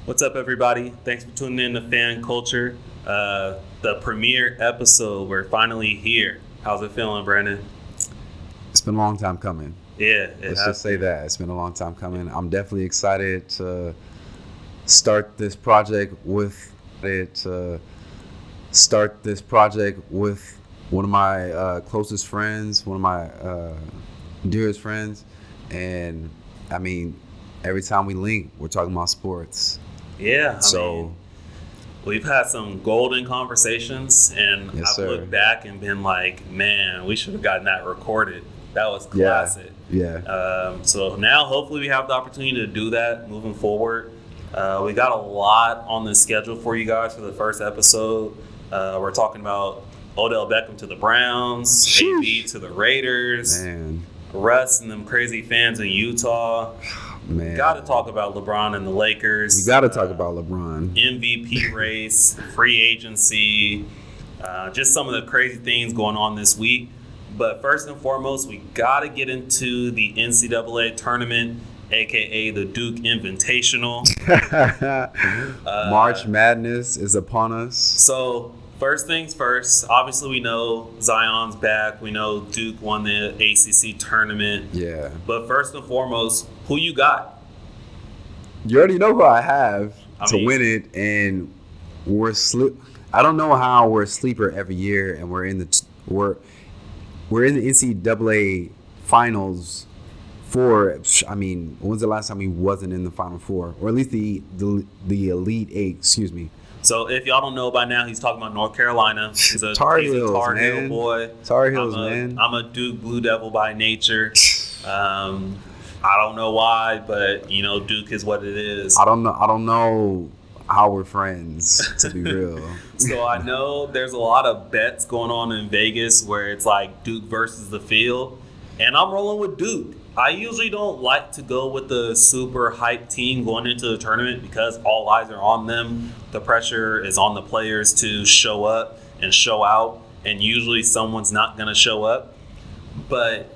What's up, everybody? Thanks for tuning in to Fan Culture. The premiere episode. We're finally here. How's it feeling, Brandon? It's been a long time coming. Yeah, Let's just say that. It's been a long time coming. I'm definitely excited to start this project with one of my closest friends, one of my dearest friends. And I mean, every time we link, we're talking about sports. Yeah, I mean, we've had some golden conversations, and Yes, I've looked back and been like, man, we should have gotten that recorded. That was classic. Yeah. So now, hopefully, we have the opportunity to do that moving forward. We got a lot on the schedule for you guys for the first episode. We're talking about Odell Beckham to the Browns, AB to the Raiders, Man. Russ and them crazy fans in Utah. Man. Got to talk about LeBron and the Lakers. We got to talk about LeBron. MVP race, free agency, just some of the crazy things going on this week. But first and foremost, we got to get into the NCAA tournament, a.k.a. the Duke Invitational. March Madness is upon us. So first things first, obviously we know Zion's back. We know Duke won the ACC tournament. Yeah. But first and foremost, who you got? You already know who I have to win it, and I don't know how we're a sleeper every year, and we're in the NCAA finals when's the last time we wasn't in the Final Four, or at least the Elite Eight? Excuse me. So if y'all don't know by now, he's talking about North Carolina. He's a Tar Heels boy. Tar Heels, man. I'm a Duke Blue Devil by nature. I don't know why, but Duke is what it is. I don't know how we're friends, to be real. So I know there's a lot of bets going on in Vegas where it's like Duke versus the field, and I'm rolling with Duke. I usually don't like to go with the super hype team going into the tournament because all eyes are on them. The pressure is on the players to show up and show out, and usually someone's not going to show up. But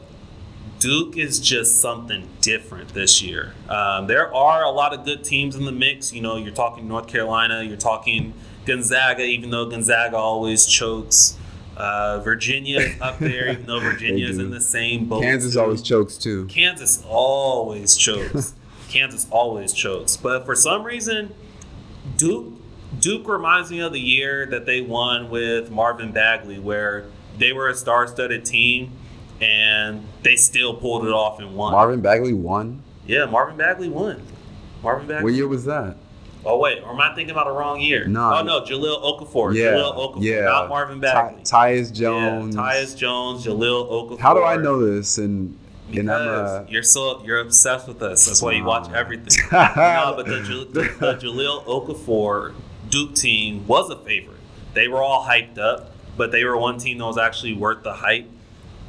Duke is just something different this year. There are a lot of good teams in the mix. You're talking North Carolina, you're talking Gonzaga, even though Gonzaga always chokes. Virginia is up there, even though Virginia is in the same boat. Kansas always chokes too. Kansas always chokes. But for some reason, Duke reminds me of the year that they won with Marvin Bagley, where they were a star-studded team and they still pulled it off and won. Marvin Bagley won? Yeah, Marvin Bagley won. What year was that? Oh, wait. Or am I thinking about the wrong year? No. Oh, no. Jaleel Okafor. Yeah. Jaleel Okafor, not Marvin Bagley. Tyus Jones. Yeah, Tyus Jones, Jaleel Okafor. How do I know this? Because you're obsessed with us. That's why you watch everything. No, but the Jaleel Okafor Duke team was a favorite. They were all hyped up, but they were one team that was actually worth the hype.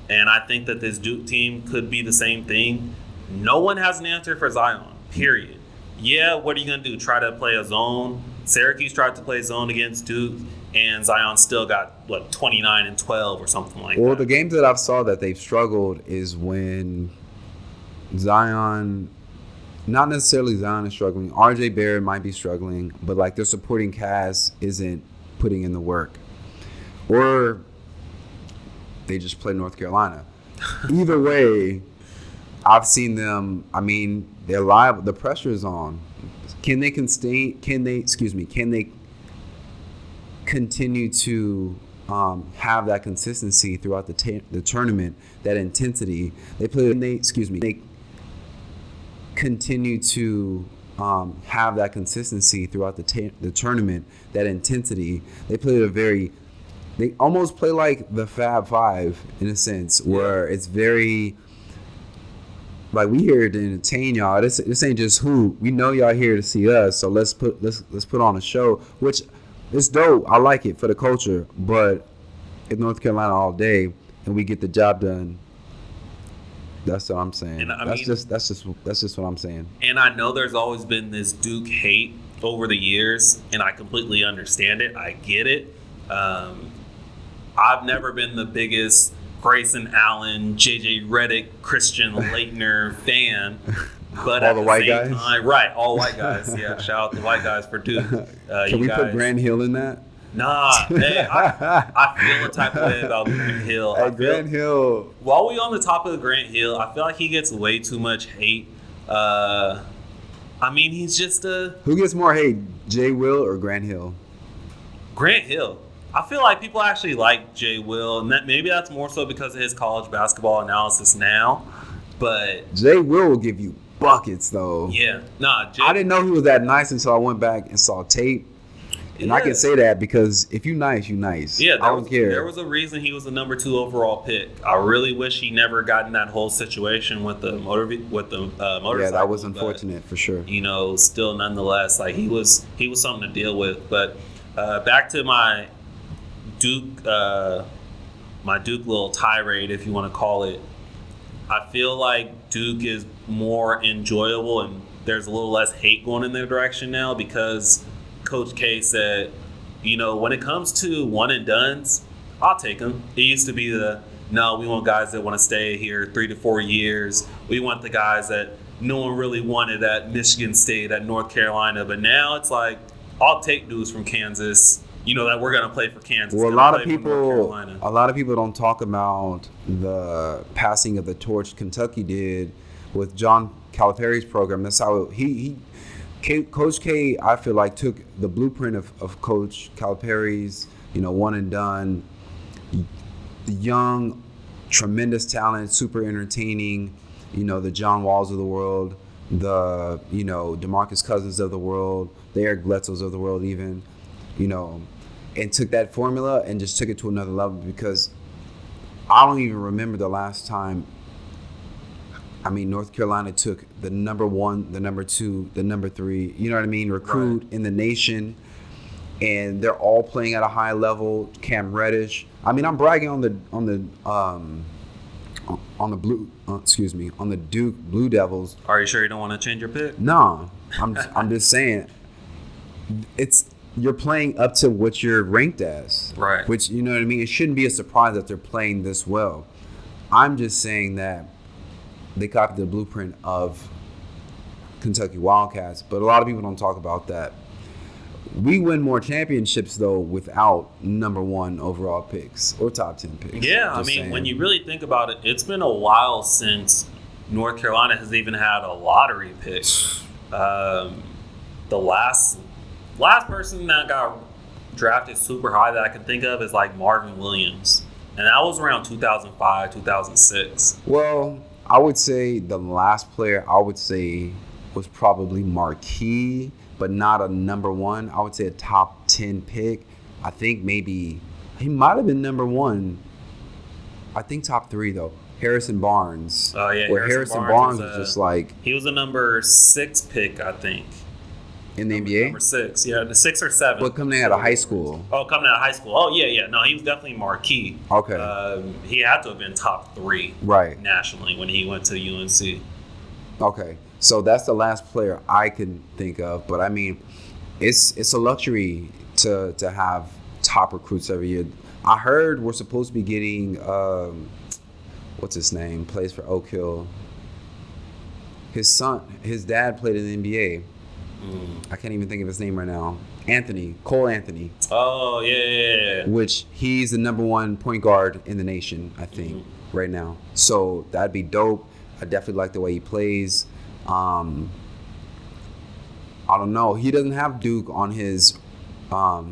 And I think that this Duke team could be the same thing. No one has an answer for Zion, period. Yeah, what are you going to do? Try to play a zone? Syracuse tried to play zone against Duke, and Zion still got, 29 and 12 or something like that. Well, the games that I've saw that they've struggled is when Zion, not necessarily Zion is struggling. RJ Barrett might be struggling, but their supporting cast isn't putting in the work. Or they just play North Carolina. Either way, I've seen them. I mean, they're live. The pressure is on. Can they continue to have that consistency throughout the tournament? That intensity. They continue to have that consistency throughout the tournament. That intensity. They almost play like the Fab Five in a sense, where it's very we here to entertain y'all. This ain't just hoop. We know y'all here to see us, so let's put on a show, which is dope. I like it for the culture, but in North Carolina all day and we get the job done. That's what I'm saying. That's just what I'm saying. And I know there's always been this Duke hate over the years, and I completely understand it. I get it. I've never been the biggest Grayson Allen, JJ Redick, Christian Laettner fan, But All at the the white same guys? time, right? All white guys. Yeah, shout out the white guys for Duke. Can we put Grant Hill in that? Nah, hey, I feel a type of way about Grant Hill. Hey, Grant Hill. While we on the topic of Grant Hill, I feel like he gets way too much hate. I mean, he's just a Who gets more hate, Jay Will or Grant Hill? Grant Hill. I feel like people actually like Jay Will, and maybe that's more so because of his college basketball analysis now. But Jay Will give you buckets, though. yeah, nah. I didn't know he was that nice until I went back and saw tape. And I can say that because if you nice, you nice. Yeah, I don't care. There was a reason he was the number 2 overall pick. I really wish he never got in that whole situation with the motorcycle. Yeah, that was unfortunate for sure. You know, still nonetheless, like he was something to deal with. But back to my Duke little tirade, if you want to call it. I feel like Duke is more enjoyable and there's a little less hate going in their direction now because Coach K said, you know, when it comes to one and dones, I'll take them. It used to be no, we want guys that want to stay here 3 to 4 years. We want the guys that no one really wanted at Michigan State, at North Carolina. But now it's like, I'll take dudes from Kansas, you know, that we're going to play for Kansas. Well, a lot of people don't talk about the passing of the torch Kentucky did with John Calipari's program. That's how Coach K, I feel like, took the blueprint of Coach Calipari's, you know, one and done, young, tremendous talent, super entertaining, you know, the John Walls of the world, the, you know, DeMarcus Cousins of the world, the Eric Bledsoes of the world even, you know, and took that formula and just took it to another level because I don't even remember the last time. I mean, North Carolina took the number 1, the number 2, the number 3, you know what I mean, recruit in the nation, and they're all playing at a high level. Cam Reddish. I mean, I'm bragging on the Duke Blue Devils. Are you sure you don't want to change your pick? No, I'm just saying, you're playing up to what you're ranked as, right? Which, you know what I mean. It shouldn't be a surprise that they're playing this well. I'm just saying that they copied the blueprint of Kentucky Wildcats, but a lot of people don't talk about that. We win more championships, though, without number 1 overall picks or top 10 picks. Yeah, I mean, when you really think about it, it's been a while since North Carolina has even had a lottery pick. The last person that got drafted super high that I can think of is like Marvin Williams, and that was around 2005, 2006. Well, I would say the last player was probably Marquis, but not a number 1. I would say a top 10 pick. I think maybe he might have been number 1. I think top 3 though. Harrison Barnes. Oh yeah, where Harrison Barnes was just like, he was a number 6 pick, I think. In the NBA? Number 6, yeah, the 6 or 7. But coming out of high school. Oh, coming out of high school. Oh, yeah. No, he was definitely marquee. Okay. He had to have been top 3 nationally when he went to UNC. Okay. So that's the last player I can think of. But, I mean, it's a luxury to have top recruits every year. I heard we're supposed to be getting, what's his name, plays for Oak Hill. His dad played in the NBA. I can't even think of his name right now. Cole Anthony. Oh, yeah. Which he's the number 1 point guard in the nation, I think, right now. So that'd be dope. I definitely like the way he plays. I don't know. He doesn't have Duke on his like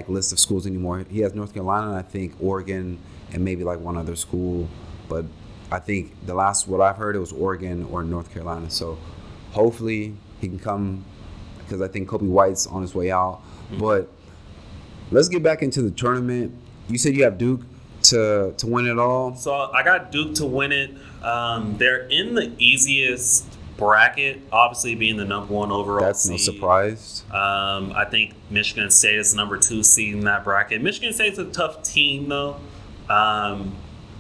list of schools anymore. He has North Carolina, and I think Oregon, and maybe like one other school. But I think what I've heard, it was Oregon or North Carolina. So hopefully he can come, because I think Kobe White's on his way out. But let's get back into the tournament. You said you have Duke to win it all. So I got Duke to win it. They're in the easiest bracket, obviously being the number 1 overall That's seed. No surprise. I think Michigan State is the number 2 seed in that bracket. Michigan State's a tough team, though.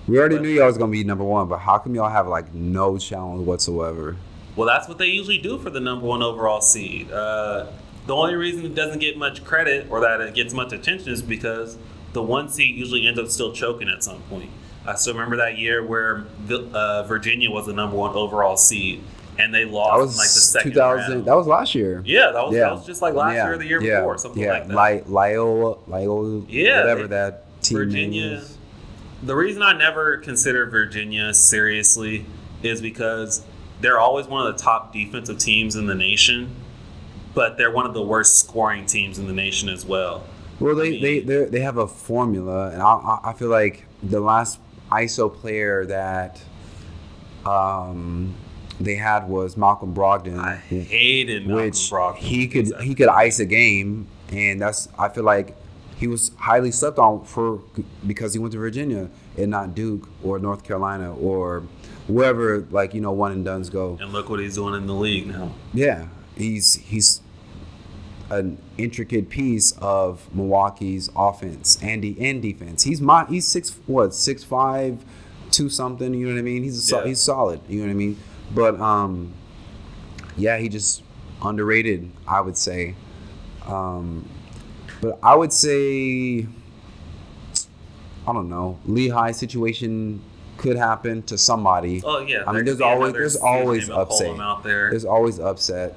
We already knew y'all was going to be number 1, but how come y'all have like no challenge whatsoever? Well, that's what they usually do for the number 1 overall seed. The only reason it doesn't get much credit or that it gets much attention is because the 1 seed usually ends up still choking at some point. I still remember that year where Virginia was the number 1 overall seed, and they lost in like the second 2000. round. That was last year. Yeah, that was just like last year or the year before, something like that. Loyola, Yeah, whatever that team Virginia. name is. The reason I never consider Virginia seriously is because they're always one of the top defensive teams in the nation, but they're one of the worst scoring teams in the nation as well. Well, they have a formula, and I feel like the last ISO player that they had was Malcolm Brogdon. I hated Malcolm Brogdon. He could ice a game, and I feel like he was highly slept on because he went to Virginia and not Duke or North Carolina or wherever one and dones go. And look what he's doing in the league now. Yeah, he's an intricate piece of Milwaukee's offense and defense. He's 6'5", 2 something. You know what I mean? He's solid. You know what I mean? But he just underrated, I would say. But I would say, I don't know, Lehigh situation could happen to somebody. Oh yeah. I mean, there's always upset. There's always upset.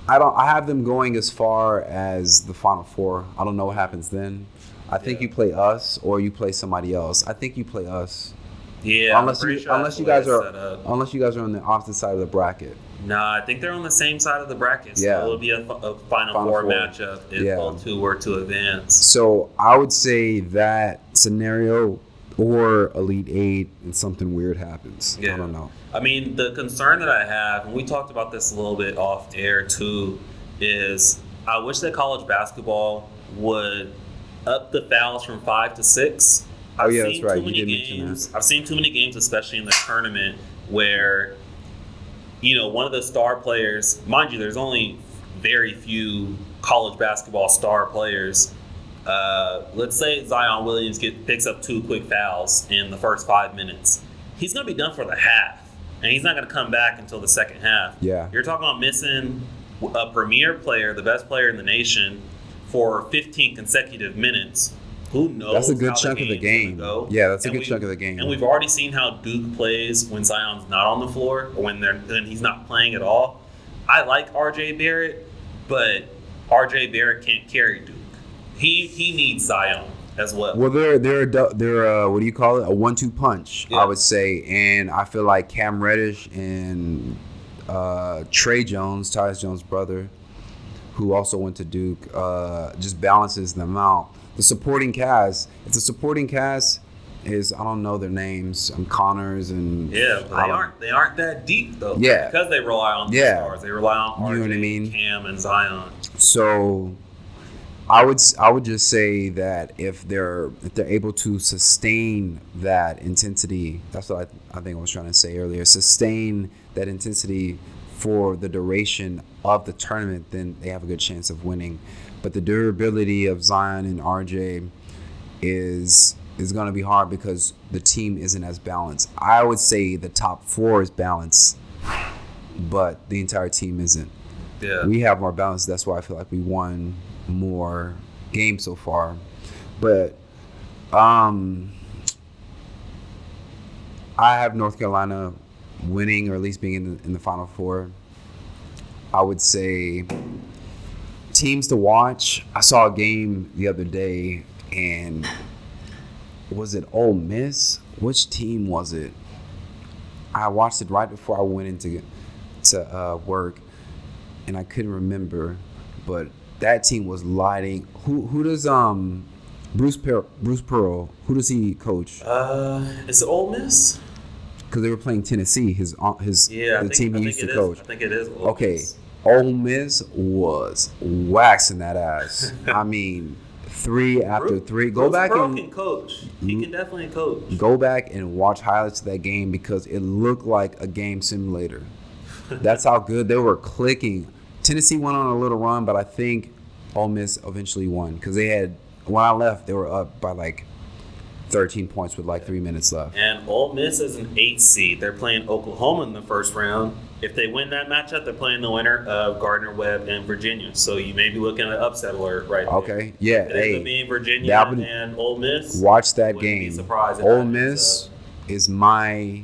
I have them going as far as the Final Four. I don't know what happens then. I think you play us or you play somebody else. I think you play us. Yeah. Unless you guys are on the opposite side of the bracket. No, I think they're on the same side of the bracket. So Yeah. it'll be a Final Four matchup if both two were to advance. So I would say that scenario or Elite Eight and something weird happens. Yeah. I don't know. I mean, the concern that I have, and we talked about this a little bit off air too, is I wish that college basketball would up the fouls from 5 to 6. Oh yeah, that's right. You did mention that. I've seen too many games, especially in the tournament, where one of the star players, mind you, there's only very few college basketball star players. Let's say Zion Williams picks up 2 quick fouls in the first 5 minutes. He's going to be done for the half, and he's not going to come back until the second half. Yeah. You're talking about missing a premier player, the best player in the nation, for 15 consecutive minutes. Who knows? That's a good chunk of the game. Yeah, that's a good chunk of the game. And we've already seen how Duke plays when Zion's not on the floor or when he's not playing at all. I like R.J. Barrett, but R.J. Barrett can't carry Duke. He needs Zion as well. Well, they're what do you call it? A 1-2 punch, yeah. I would say. And I feel like Cam Reddish and Trey Jones, Tyus Jones' brother, who also went to Duke, just balances them out. The supporting cast, if the supporting cast is, I don't know their names, Connors and they aren't that deep though. Yeah, because they rely on the stars. They rely on RJ, you know what I mean? Cam, and Zion. So I would just say that if they're able to sustain that intensity, that's what I think I was trying to say earlier. Sustain that intensity for the duration of the tournament, then they have a good chance of winning. But the durability of Zion and RJ is going to be hard because the team isn't as balanced. I would say the top 4 is balanced, but the entire team isn't. Yeah. We have more balance. That's why I feel like we won more games so far. But I have North Carolina winning or at least being in the Final Four. I would say teams to watch. I saw a game the other day, and was it Ole Miss? Which team was it? I watched it right before I went into work, and I couldn't remember. But that team was lighting. Who does Bruce Pearl? Who does he coach? Is it Ole Miss? Because they were playing Tennessee. The team he used to coach. I think it is Ole Miss. Ole Miss was waxing that ass. I mean, 3 after 3. Go back and can coach. He can definitely coach. Go back and watch highlights of that game because it looked like a game simulator. That's how good they were clicking. Tennessee went on a little run, but I think Ole Miss eventually won because when I left, they were up by like 13 points with like 3 minutes left. And Ole Miss is an 8 seed. They're playing Oklahoma in the first round. If they win that matchup, they're playing the winner of Gardner Webb and Virginia. So you may be looking at an upset alert right there. Okay, yeah. If it ends up being Virginia and Ole Miss, watch that wouldn't game. Be surprised if Ole that ends Miss up. is my.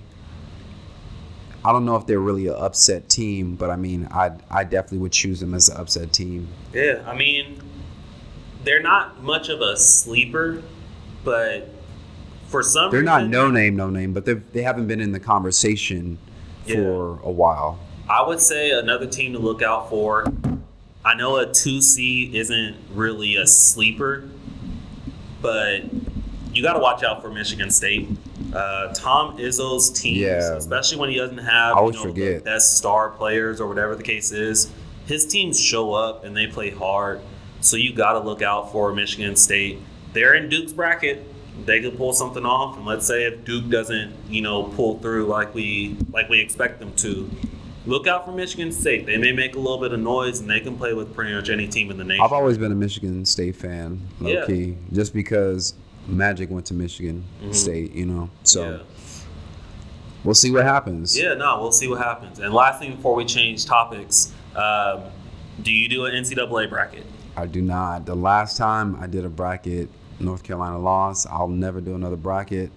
I don't know if they're really an upset team, but I mean, I definitely would choose them as an upset team. Yeah, I mean, they're not much of a sleeper, but for some They're reason, not no name, but they haven't been in the conversation for a while. I would say another team to look out for. I know a 2C isn't really a sleeper, but you got to watch out for Michigan State. Tom Izzo's teams, especially when he doesn't have the best star players or whatever the case is, his teams show up and they play hard. So you got to look out for Michigan State. They're in Duke's bracket. They could pull something off, and let's say if Duke doesn't, pull through like we expect them to, look out for Michigan State. They may make a little bit of noise, and they can play with pretty much any team in the nation. I've always been a Michigan State fan, low key, just because Magic went to Michigan State, So we'll see what happens. Yeah, no, we'll see what happens. And last thing before we change topics, do you do an NCAA bracket? I do not. The last time I did a bracket, North Carolina lost. I'll never do another bracket.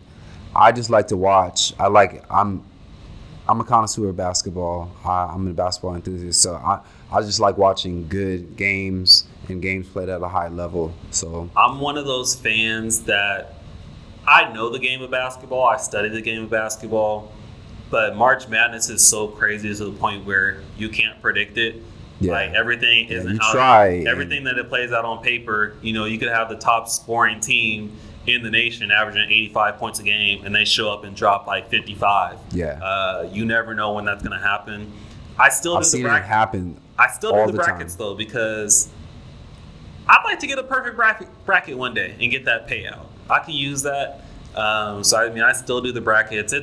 I just like to watch. I'm a connoisseur of basketball. I'm a basketball enthusiast, so I just like watching good games and games played at a high level. So I'm one of those fans that I know the game of basketball. I study the game of basketball, but March Madness is so crazy to the point where you can't predict it. Yeah. Like everything isn't everything that it plays out on paper. You could have the top scoring team in the nation averaging 85 points a game, and they show up and drop like 55. Yeah. You never know when that's going to happen. I've seen it happen. I still do the brackets though, because I'd like to get a perfect bracket one day and get that payout. I can use that. I still do the brackets.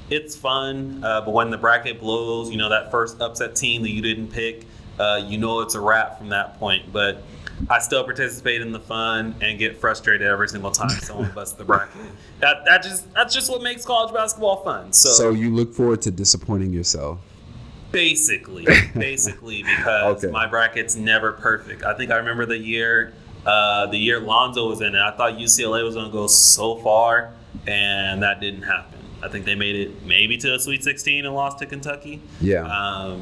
It's fun, but when the bracket blows, that first upset team that you didn't pick, it's a wrap from that point. But I still participate in the fun and get frustrated every single time someone busts the bracket. That's just what makes college basketball fun. So you look forward to disappointing yourself. Basically, because my bracket's never perfect. I think I remember the year Lonzo was in it. I thought UCLA was going to go so far, and that didn't happen. I think they made it maybe to a Sweet 16 and lost to Kentucky. Yeah.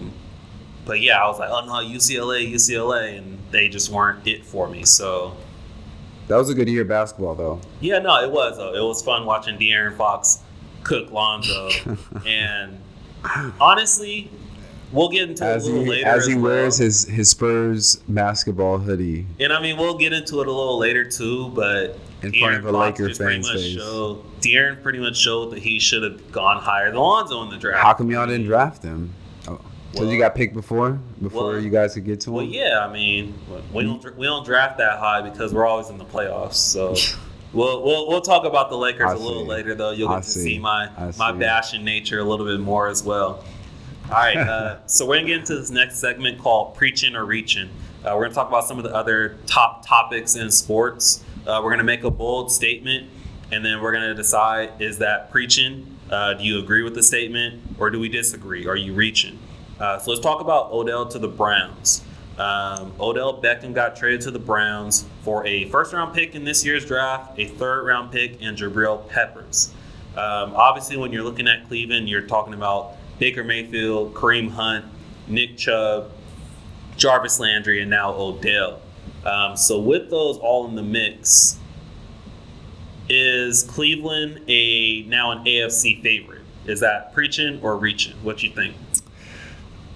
But yeah, I was like, oh no, UCLA, and they just weren't it for me. So that was a good year of basketball, though. Yeah, no, it was. It was fun watching De'Aaron Fox cook Lonzo, and honestly, we'll get into it a little later. As he wears his Spurs basketball hoodie, and we'll get into it a little later too. But in front of a Laker fan's face, De'Aaron pretty much showed that he should have gone higher than Lonzo in the draft. How come y'all didn't draft him? Because you got picked before you guys could get to him? Well, yeah, we don't draft that high because we're always in the playoffs. So we'll talk about the Lakers a little later, though. You'll get to see my bashing nature a little bit more as well. All right, so we're going to get into this next segment called Preaching or Reaching. We're going to talk about some of the other top topics in sports. We're going to make a bold statement, and then we're going to decide, is that preaching? Do you agree with the statement, or do we disagree? Are you reaching? So let's talk about Odell to the Browns. Odell Beckham got traded to the Browns for a first-round pick in this year's draft, a third-round pick, and Jabril Peppers. Obviously, when you're looking at Cleveland, you're talking about Baker Mayfield, Kareem Hunt, Nick Chubb, Jarvis Landry, and now Odell. So with those all in the mix, is Cleveland now an AFC favorite? Is that preaching or reaching? What you think?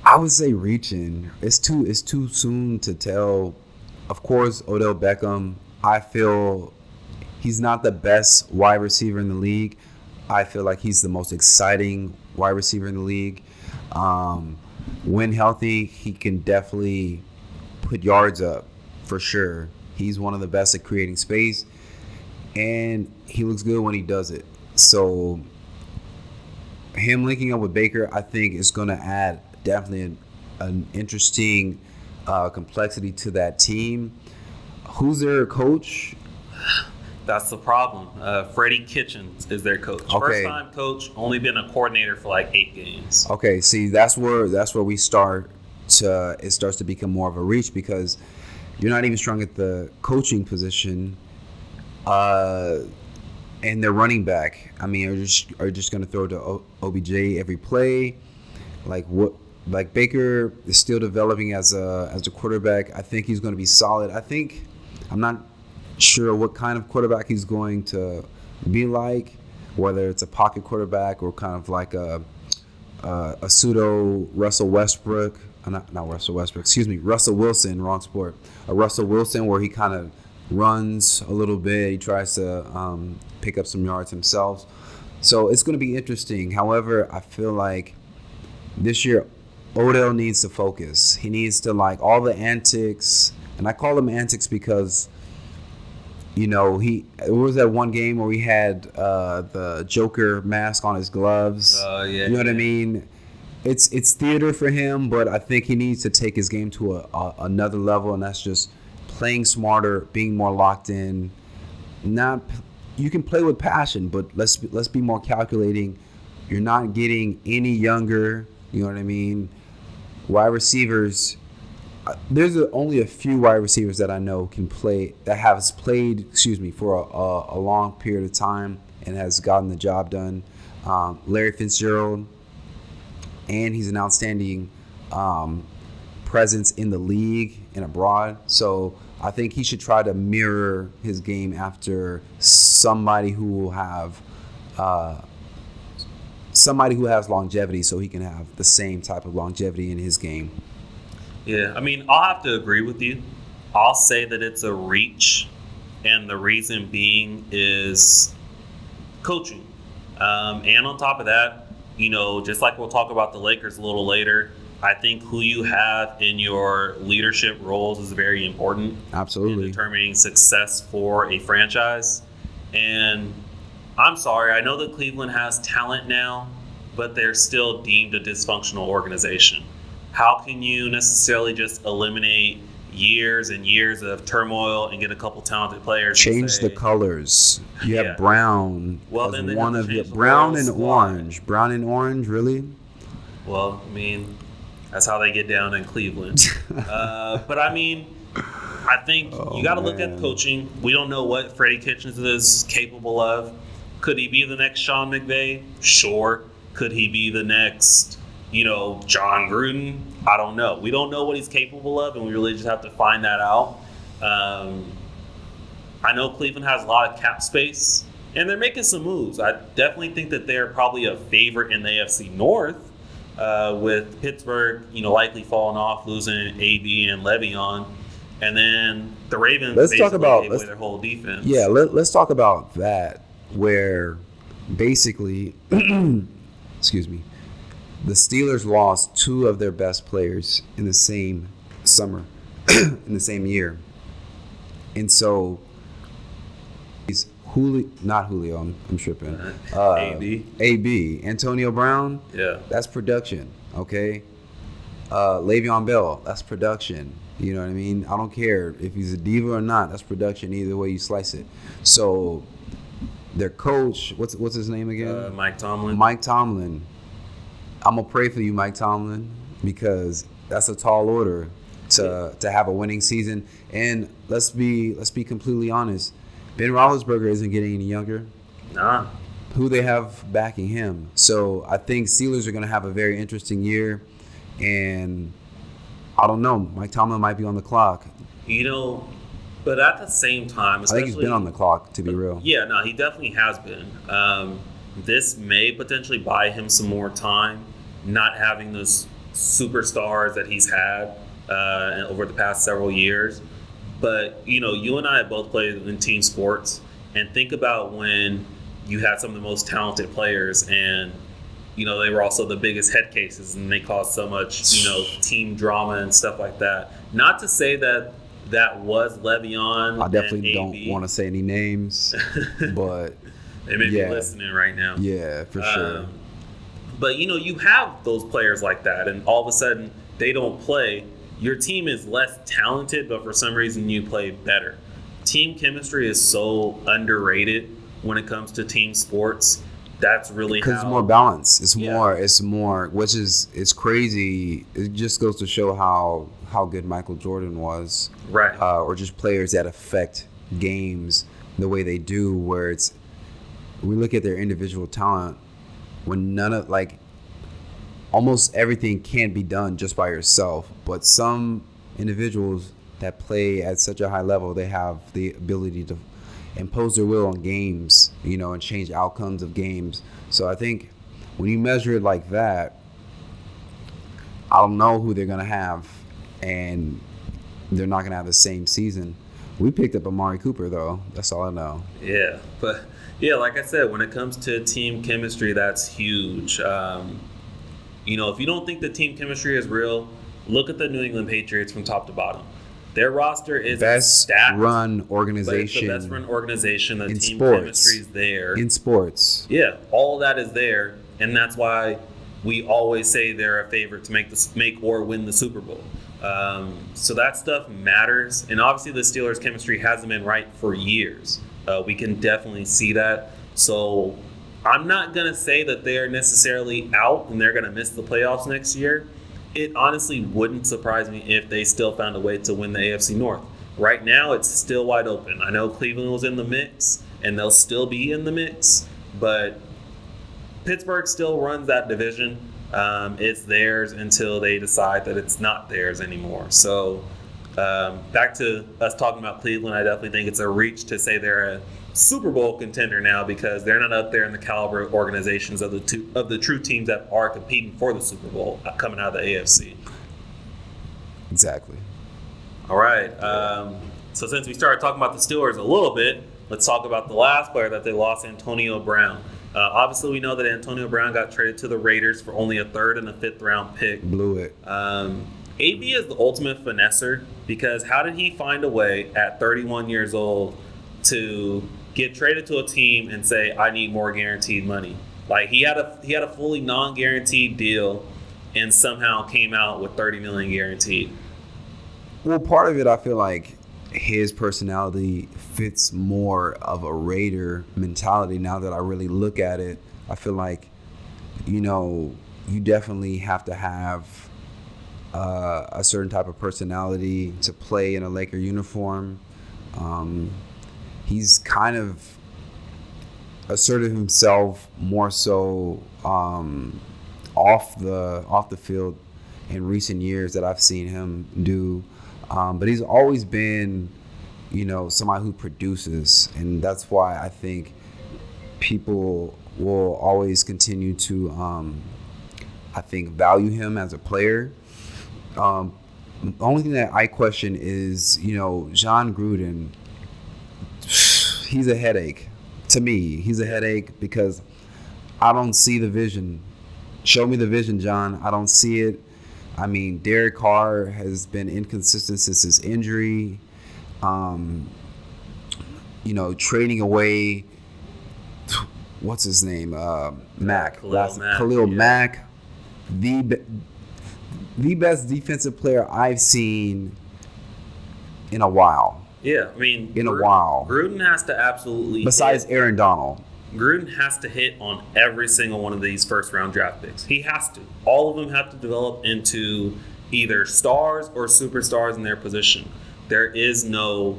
I would say reaching. It's too soon to tell. Of course, Odell Beckham, I feel he's not the best wide receiver in the league. I feel like he's the most exciting wide receiver in the league. When healthy, he can definitely put yards up for sure. He's one of the best at creating space, and he looks good when he does it. So him linking up with Baker, I think, is going to add definitely an interesting complexity to that team. Who's their coach? That's the problem. Freddie Kitchens is their coach. Okay. First time coach, only been a coordinator for like 8 games. Okay, see, that's where we start to it starts to become more of a reach because you're not even strong at the coaching position, and their running back. I mean, are just going to throw to OBJ every play? Like what? Like Baker is still developing as a quarterback. I think he's going to be solid. I'm not sure what kind of quarterback he's going to be like, whether it's a pocket quarterback or kind of like a pseudo Russell Westbrook. Not Russell Westbrook. Excuse me, Russell Wilson. Wrong sport. A Russell Wilson where he kind of runs a little bit. He tries to pick up some yards himself. So it's going to be interesting. However, I feel like this year Odell needs to focus. He needs to, like, all the antics, and I call them antics because, you know, there was that one game where he had the Joker mask on his gloves. Yeah, you know what I mean? It's theater for him, but I think he needs to take his game to another level, and that's just playing smarter, being more locked in. You can play with passion, but let's be more calculating. You're not getting any younger. You know what I mean? Wide receivers, there's only a few wide receivers that I know that has played for a long period of time and has gotten the job done. Larry Fitzgerald, and he's an outstanding presence in the league and abroad. So I think he should try to mirror his game after somebody who will have somebody who has longevity, so he can have the same type of longevity in his game. Yeah, I mean, I'll have to agree with you. I'll say that it's a reach, and the reason being is coaching. And on top of that, you know, just like we'll talk about the Lakers a little later, I think who you have in your leadership roles is very important. Absolutely. In determining success for a franchise. And I'm sorry, I know that Cleveland has talent now, but they're still deemed a dysfunctional organization. How can you necessarily just eliminate years and years of turmoil and get a couple talented players? Change the colors. You have Brown. Well, then they one have of to the change the Brown and squad. orange. Brown and orange, really? Well, I mean, that's how they get down in Cleveland. But I mean, I think you got to look at coaching. We don't know what Freddie Kitchens is capable of. Could he be the next Sean McVay? Sure. Could he be the next, John Gruden? I don't know. We don't know what he's capable of, and we really just have to find that out. I know Cleveland has a lot of cap space, and they're making some moves. I definitely think that they're probably a favorite in the AFC North, with Pittsburgh, likely falling off, losing AB and Le'Veon. And then the Ravens gave away their whole defense. Yeah, let's talk about that, where basically, excuse me, the Steelers lost two of their best players in the same summer, in the same year. And so, not Julio, I'm tripping. AB, Antonio Brown, yeah, that's production, okay? Le'Veon Bell, that's production. You know what I mean? I don't care if he's a diva or not. That's production either way you slice it. So their coach, what's his name again? Mike Tomlin. Mike Tomlin. I'm gonna pray for you, Mike Tomlin, because that's a tall order to have a winning season. And let's be completely honest. Ben Roethlisberger isn't getting any younger. Nah. Who they have backing him. So I think Steelers are gonna have a very interesting year, and I don't know. Mike Tomlin might be on the clock. But at the same time, I think he's been on the clock, to be real. Yeah, no, he definitely has been. This may potentially buy him some more time, not having those superstars that he's had over the past several years. But, you and I have both played in team sports, and think about when you had some of the most talented players and they were also the biggest head cases, and they caused so much, team drama and stuff like that. Not to say that was Le'Veon. I definitely don't want to say any names, but they may be listening right now. Yeah, for sure. But you have those players like that, and all of a sudden they don't play. Your team is less talented, but for some reason you play better. team chemistry is so underrated when it comes to team sports. That's really because it's more balanced. It's more, which is it's crazy. It just goes to show how good Michael Jordan was, right. Or just players that affect games the way they do. Where it's we look at their individual talent when none of almost everything can't be done just by yourself. But some individuals that play at such a high level, they have the ability to impose their will on games, and change outcomes of games. So I think when you measure it like that, I don't know who they're going to have, and they're not going to have the same season. We picked up Amari Cooper, though. That's all I know. Yeah, but like I said, when it comes to team chemistry, that's huge. If you don't think the team chemistry is real, look at the New England Patriots from top to bottom. Their roster is best run organization. But it's the best run organization. The in team sports. chemistry is there. In sports. Yeah, all of that is there, and that's why we always say they're a favorite to make or win the Super Bowl. So that stuff matters, and obviously the Steelers' chemistry hasn't been right for years. We can definitely see that. So I'm not going to say that they're necessarily out and they're going to miss the playoffs next year. It honestly wouldn't surprise me if they still found a way to win the AFC North. Right now, it's still wide open. I know Cleveland was in the mix, and they'll still be in the mix, but Pittsburgh still runs that division. It's theirs until they decide that it's not theirs anymore. So back to us talking about Cleveland, I definitely think it's a reach to say they're a Super Bowl contender now because they're not up there in the caliber organizations of the true teams that are competing for the Super Bowl coming out of the AFC. Exactly. All right. So since we started talking about the Steelers a little bit, let's talk about the last player that they lost, Antonio Brown. Obviously, we know that Antonio Brown got traded to the Raiders for only a 3rd and a 5th round pick. Blew it. AB is the ultimate finesser because how did he find a way at 31 years old to get traded to a team and say, I need more guaranteed money? Like he had a fully non-guaranteed deal and somehow came out with $30 million guaranteed. Well, part of it, I feel like his personality fits more of a Raider mentality now that I really look at it. I feel like, you definitely have to have a certain type of personality to play in a Laker uniform. He's kind of asserted himself more so off the field in recent years that I've seen him do. But he's always been, somebody who produces, and that's why I think people will always continue to, value him as a player. The only thing that I question is, John Gruden. He's a headache to me. He's a headache because I don't see the vision. Show me the vision, John. I don't see it. I mean, Derek Carr has been inconsistent since his injury. Trading away, what's his name? Mack. Khalil Mack. The best defensive player I've seen in a while. Yeah, I mean, a while. Gruden has to absolutely besides Aaron Donald. Gruden has to hit on every single one of these first-round draft picks. He has to. All of them have to develop into either stars or superstars in their position. There is no,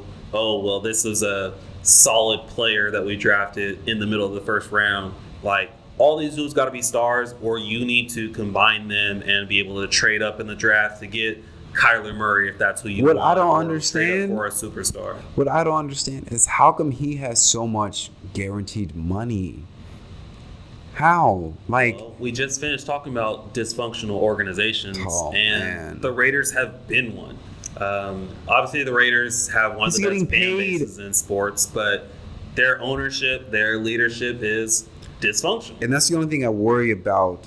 this is a solid player that we drafted in the middle of the first round. Like, all these dudes got to be stars, or you need to combine them and be able to trade up in the draft to get Kyler Murray if that's who you want. What I don't understand, or a superstar. What I don't understand is how come he has so much guaranteed money? How? We just finished talking about dysfunctional organizations, and the Raiders have been one. Obviously, the Raiders have one of the best fan bases in sports, but their ownership, their leadership is dysfunctional. And that's the only thing I worry about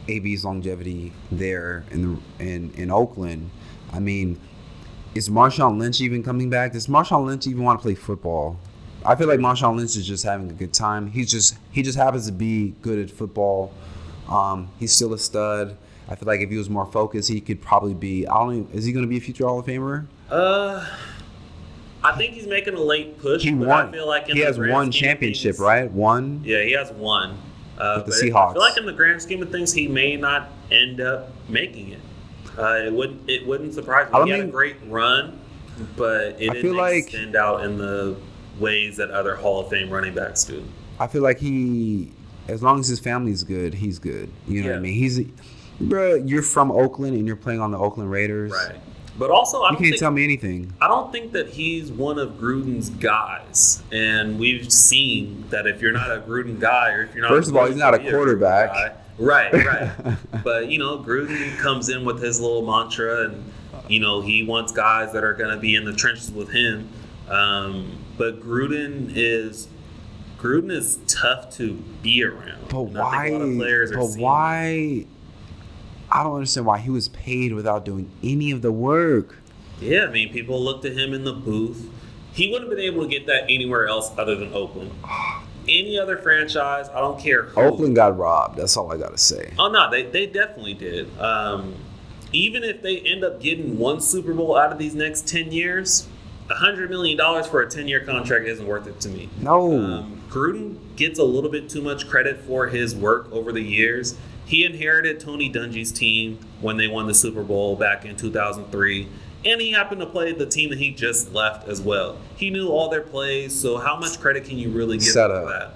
AB's longevity there in Oakland. I mean, is Marshawn Lynch even coming back? Does Marshawn Lynch even want to play football? I feel like Marshawn Lynch is just having a good time. He just happens to be good at football. He's still a stud. I feel like if he was more focused, he could probably be. Is he going to be a future Hall of Famer? I think he's making a late push. He but won. I feel like He has one championship, right? One. Yeah, he has one. With the Seahawks. I feel like in the grand scheme of things, he may not end up making it. It wouldn't surprise me. He had a great run, but it didn't extend out in the ways that other Hall of Fame running backs do. I feel like as long as his family's good, he's good. You know what I mean? Bro, you're from Oakland and you're playing on the Oakland Raiders. Right. But also, you can't tell me anything. I don't think that he's one of Gruden's guys. And we've seen that if you're not a Gruden guy or if you're not... First of all, he's not a quarterback. Guy, right. But, Gruden comes in with his little mantra and, he wants guys that are going to be in the trenches with him. But Gruden is tough to be around. But why? I don't understand why he was paid without doing any of the work. Yeah, I mean, people looked at him in the booth. He wouldn't have been able to get that anywhere else other than Oakland. Any other franchise, I don't care who. Oakland got robbed. That's all I got to say. Oh, no, they definitely did. Even if they end up getting one Super Bowl out of these next 10 years, $100 million for a 10-year contract isn't worth it to me. No. Gruden gets a little bit too much credit for his work over the years. He inherited Tony Dungy's team when they won the Super Bowl back in 2003, and he happened to play the team that he just left as well. He knew all their plays, so how much credit can you really give him for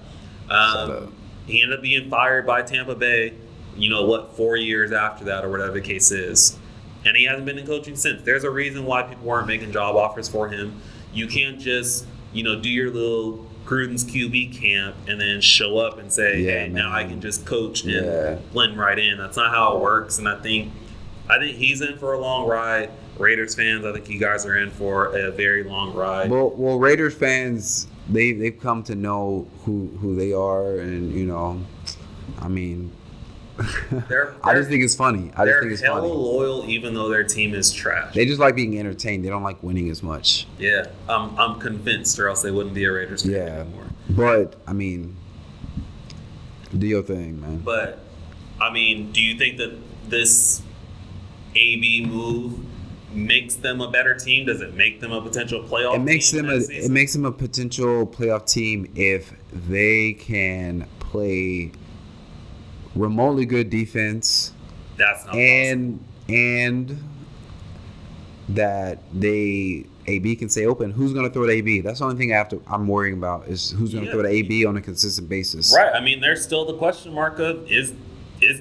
that? He ended up being fired by Tampa Bay, 4 years after that or whatever the case is. And he hasn't been in coaching since. There's a reason why people weren't making job offers for him. You can't just, do your little Gruden's QB camp and then show up and say, hey, now I can just coach and blend right in. That's not how it works. And I think he's in for a long ride. Raiders fans, I think you guys are in for a very long ride. Well, Raiders fans, they've come to know who they are, and I mean, I just think it's funny. They're hella loyal, even though their team is trash. They just like being entertained. They don't like winning as much. Yeah, I'm convinced, or else they wouldn't be a Raiders fan anymore. But I mean, do your thing, man. But I mean, do you think that this AB move makes them a better team? Does it make them a potential playoff team? It makes them a potential playoff team if they can play remotely good defense. That's not possible. And that AB can stay open. Who's going to throw at AB? That's the only thing I'm worrying about is who's going to throw at AB on a consistent basis. Right. I mean, there's still the question mark of is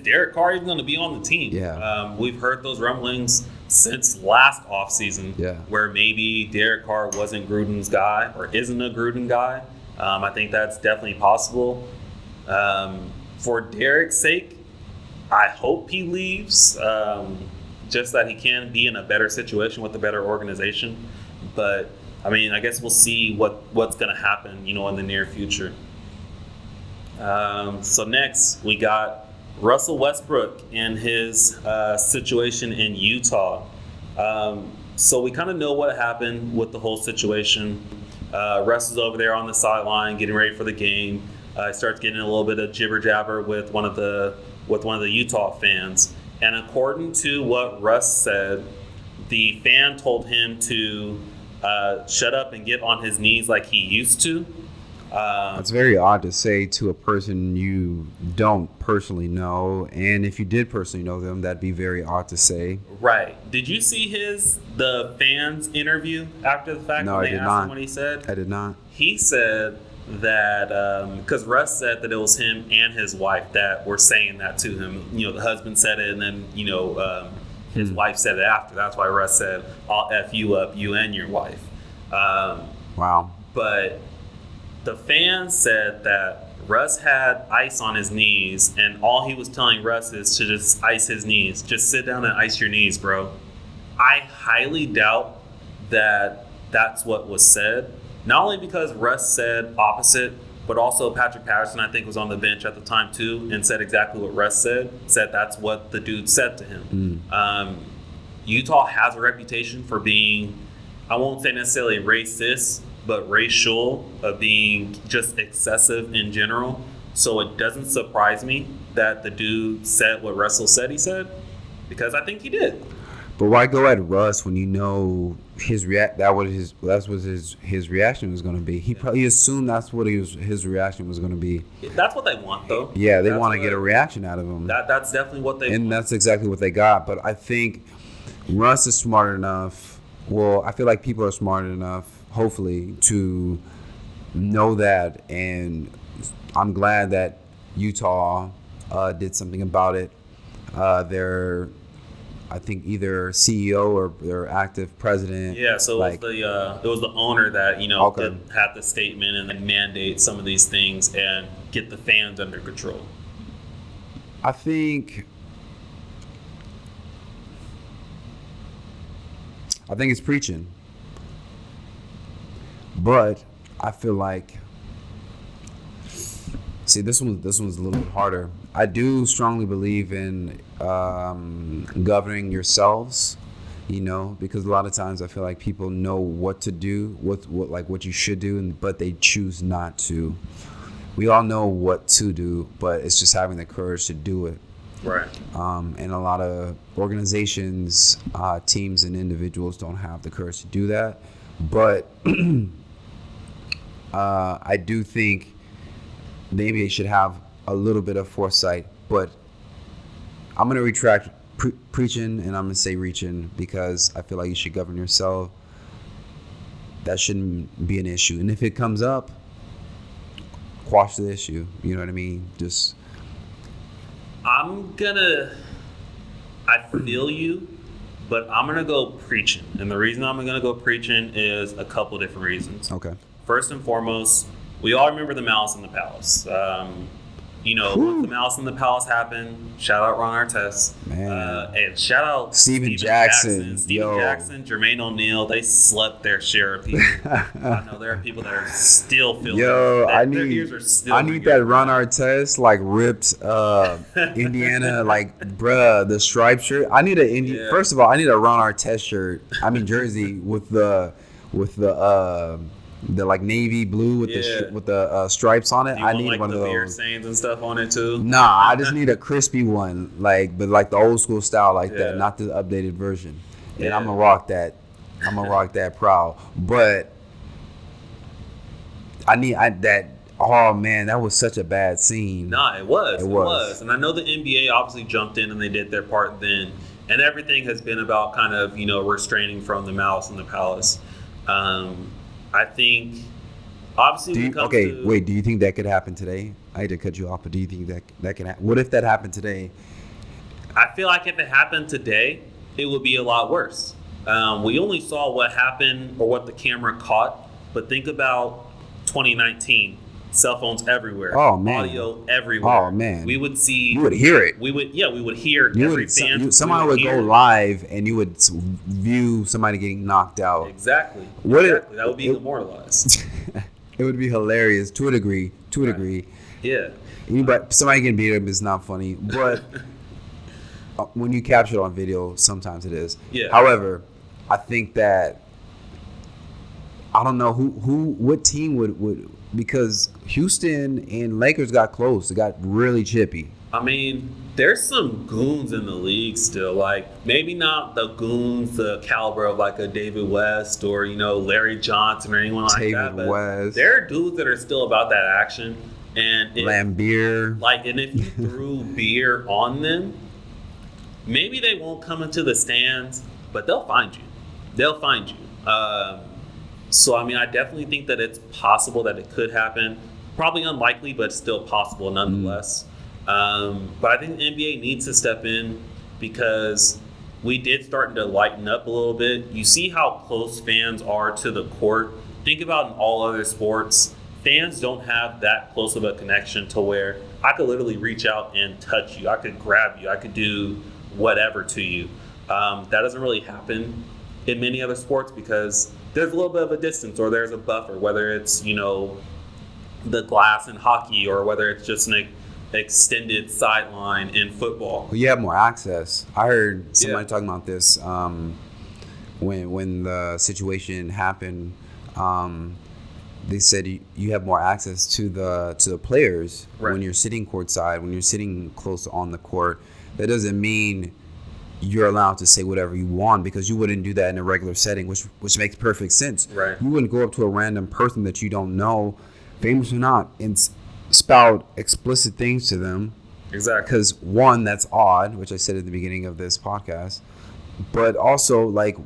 Derek Carr even going to be on the team? Yeah. We've heard those rumblings since last offseason where maybe Derek Carr wasn't Gruden's guy or isn't a Gruden guy. I think that's definitely possible. For Derek's sake, I hope he leaves, just that he can be in a better situation with a better organization. But, I mean, I guess we'll see what's going to happen, in the near future. So next, we got Russell Westbrook and his situation in Utah. So we kind of know what happened with the whole situation. Russ is over there on the sideline getting ready for the game. Starts getting a little bit of jibber jabber with one of the Utah fans, and according to what Russ said, the fan told him to shut up and get on his knees like he used to. It's very odd to say to a person you don't personally know, and if you did personally know them, that'd be very odd to say. Right. Did you see the fans interview after the fact? No, when I did asked not. Him what he said? I did not. He said that because Russ said that it was him and his wife that were saying that to him. The husband said it, and then his wife said it after. That's why Russ said, "I'll F you up, you and your wife." Wow. But the fans said that Russ had ice on his knees, and all he was telling Russ is to just ice his knees. Just sit down and ice your knees, bro. I highly doubt that that's what was said. Not only because Russ said opposite, but also Patrick Patterson, I think, was on the bench at the time too and said exactly what Russ said. Said that's what the dude said to him. Utah has a reputation for being, I won't say necessarily racist, but racial, of being just excessive in general. So it doesn't surprise me that the dude said what Russell said he said, because I think he did. But why go at Russ when you know that's what his reaction was going to be? He probably assumed that's what his reaction was going to be. That's what they want, though. Yeah, they want to get a reaction out of him. That's definitely what they want. And that's exactly what they got. But I think Russ is smart enough. Well, I feel like people are smart enough, hopefully, to know that. And I'm glad that Utah did something about it. I think either CEO or their active president. Yeah, so it was the owner that had the statement and then mandate some of these things and get the fans under control. I think it's preaching, but I feel like this one's a little bit harder. I do strongly believe in governing yourselves, because a lot of times I feel like people know what to do, what you should do, but they choose not to. We all know what to do, but it's just having the courage to do it. Right. And a lot of organizations, teams, and individuals don't have the courage to do that. But I do think the NBA should have a little bit of foresight, but I'm going to retract preaching and I'm going to say reaching, because I feel like you should govern yourself. That shouldn't be an issue. And if it comes up, quash the issue. You know what I mean? I feel you, but I'm going to go preaching. And the reason I'm going to go preaching is a couple different reasons. Okay. First and foremost, we all remember the Malice in the Palace. Once the Malice in the Palace happened, shout out Ron Artest. Man. And shout out Steven Jackson. Steven Jackson, Jermaine O'Neal, they slept their share of people. I know there are people that are still feeling their ears are still need that Ron Artest, ripped Indiana, the striped shirt. I need First of all, I need a Ron Artest shirt. Jersey with the navy blue with the stripes on it. I need one of those. Beer stains and stuff on it too. Nah, I just need a crispy one, but the old school style that, not the updated version. And I'm gonna rock that. I'm gonna rock that proud. But I need that. Oh man, that was such a bad scene. Nah, it was. And I know the NBA obviously jumped in and they did their part then. And everything has been about kind of restraining from the Malice in the Palace. I think, obviously, do you think that could happen today? I hate to cut you off, but do you think that can happen? What if that happened today? I feel like if it happened today, it would be a lot worse. We only saw what happened or what the camera caught, but think about 2019. Cell phones everywhere. Oh man. Audio everywhere. Oh man. We would see. You would hear it. We would hear every fan. Somebody would go live and you would view somebody getting knocked out. Exactly. That would be demoralized. It would be hilarious to a degree. Yeah. But somebody getting beat up is not funny. But when you capture it on video, sometimes it is. Yeah. However, I think that I don't know what team would. Because Houston and Lakers got close. It got really chippy. There's some goons in the league still. Maybe not the goons, the caliber of a David West or, Larry Johnson or anyone like that. But West. There are dudes that are still about that action. And Lambeer. And if you threw beer on them, maybe they won't come into the stands, but they'll find you. So, I definitely think that it's possible that it could happen. Probably unlikely, but still possible nonetheless. But I think the NBA needs to step in because we did start to lighten up a little bit. You see how close fans are to the court. Think about in all other sports, fans don't have that close of a connection to where I could literally reach out and touch you. I could grab you. I could do whatever to you. That doesn't really happen in many other sports because there's a little bit of a distance or there's a buffer, whether it's, the glass in hockey or whether it's just an extended sideline in football. Well, you have more access. I heard somebody talking about this when the situation happened. They said you have more access to the players when you're sitting courtside, when you're sitting close on the court. That doesn't mean you're allowed to say whatever you want because you wouldn't do that in a regular setting, which makes perfect sense. Right. You wouldn't go up to a random person that you don't know, famous or not, and spout explicit things to them. Exactly. Because one, that's odd, which I said at the beginning of this podcast, but also like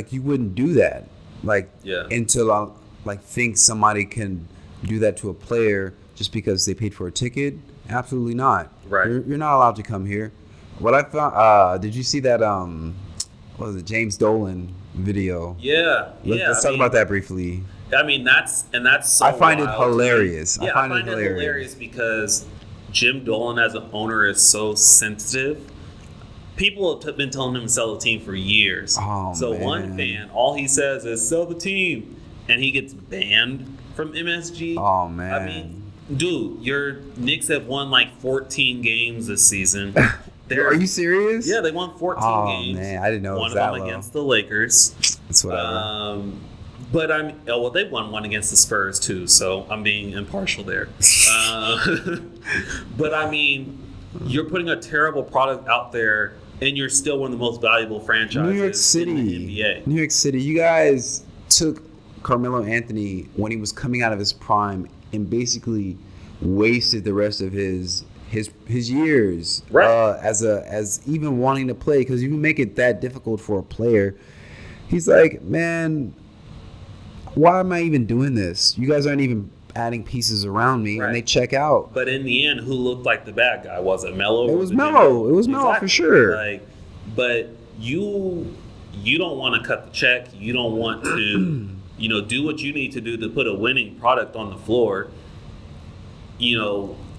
you wouldn't do that, until I think somebody can do that to a player just because they paid for a ticket. Absolutely not. Right. You're not allowed to come here. What I found, did you see that? What was it, James Dolan video? Yeah. Let's talk about that briefly. I mean, that's so I find it wild. hilarious. Yeah, I find it hilarious because Jim Dolan as an owner is so sensitive. People have been telling him to sell the team for years. Oh, so man. one fan, all he says is sell the team, and he gets banned from MSG. Oh, man. I mean, dude, your Knicks have won like 14 games this season. Are you serious? Yeah, they won 14 games. Oh, man, I didn't know it was that that low. One of them low. against the Lakers. It's whatever. But they won one against the Spurs too, so I'm being impartial there. But I mean, you're putting a terrible product out there, and you're still one of the most valuable franchises New York City. in the NBA. New York City. You guys took Carmelo Anthony when he was coming out of his prime and basically wasted the rest of his years, Right. as even wanting to play, because you make it that difficult for a player. He's like, man, why am I even doing this? You guys aren't even adding pieces around me, Right. and they check out. But in the end, who looked like the bad guy? Was it Melo? It was Melo. It was Melo for sure. But you don't want to cut the check. You don't want to, do what you need to do to put a winning product on the floor.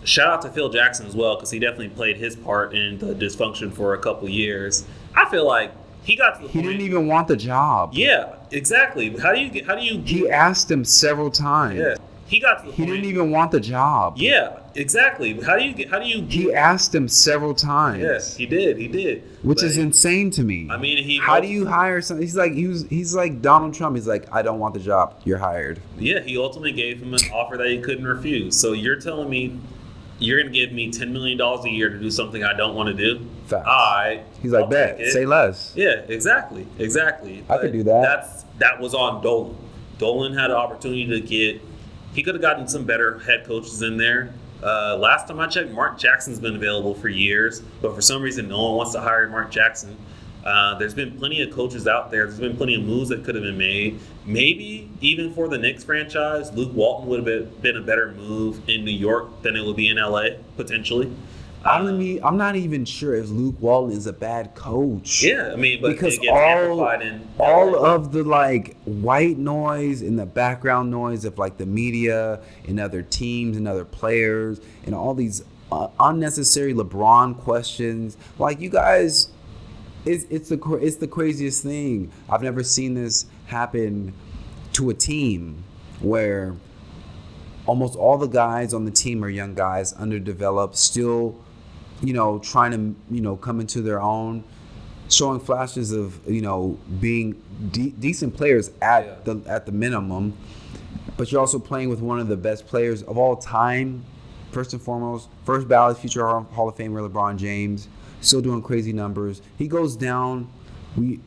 Shout out to Phil Jackson as well, because he definitely played his part in the dysfunction for a couple years. I feel like he got to the point. He didn't even want the job. Yeah, exactly. How do you? He asked him several times. Yeah, he got to the He point. didn't even want the job. Yeah, exactly. How do you? He asked him several times. Yes, he did. Which But, is insane to me. I mean, how do you hire someone? He's like Donald Trump. He's like, I don't want the job. You're hired. Yeah, he ultimately gave him an offer that he couldn't refuse. So you're telling me you're going to give me $10 million a year to do something I don't want to do? Facts. He's like, I'll bet. take it. Say less. Yeah, exactly. I could do that. That was on Dolan. Dolan had an opportunity to he could have gotten some better head coaches in there. Last time I checked, Mark Jackson's been available for years, but for some reason, no one wants to hire Mark Jackson. There's been plenty of coaches out there. There's been plenty of moves that could have been made. Maybe even for the Knicks franchise, Luke Walton would have been a better move in New York than it would be in LA, potentially. I'm not even sure if Luke Walton is a bad coach. Yeah, I mean, but because it gets amplified in all LA. of the white noise and the background noise of the media and other teams and other players and all these unnecessary LeBron questions. You guys, it's the craziest thing. I've never seen this happen to a team where almost all the guys on the team are young guys, underdeveloped, still, trying to, come into their own, showing flashes of, being decent players at the minimum. But you're also playing with one of the best players of all time, first and foremost, first ballot future Hall of Famer LeBron James, still doing crazy numbers. He goes down. We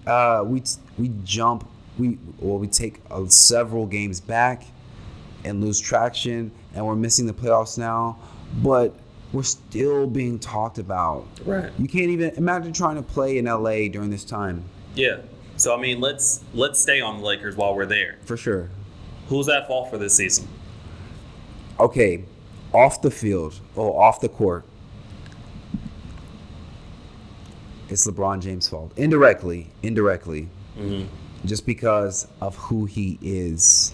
take several games back and lose traction, and we're missing the playoffs now, but we're still being talked about. Right. You can't even imagine trying to play in LA during this time. Yeah. So I mean, let's stay on the Lakers while we're there. For sure. Who's at fault for this season? Okay, off the field or off the court, it's LeBron James' fault. Indirectly. Mm-hmm. Just because of who he is.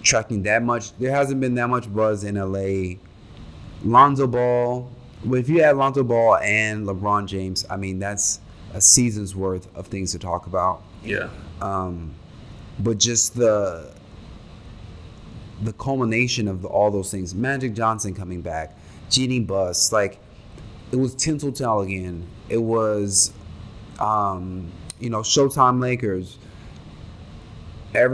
Tracking that much, there hasn't been that much buzz in LA. Lonzo Ball, if you add Lonzo Ball and LeBron James, I mean, that's a season's worth of things to talk about. Yeah. But just the culmination of all those things, Magic Johnson coming back, Genie Bus, it was Tinseltown again. It was, Showtime Lakers.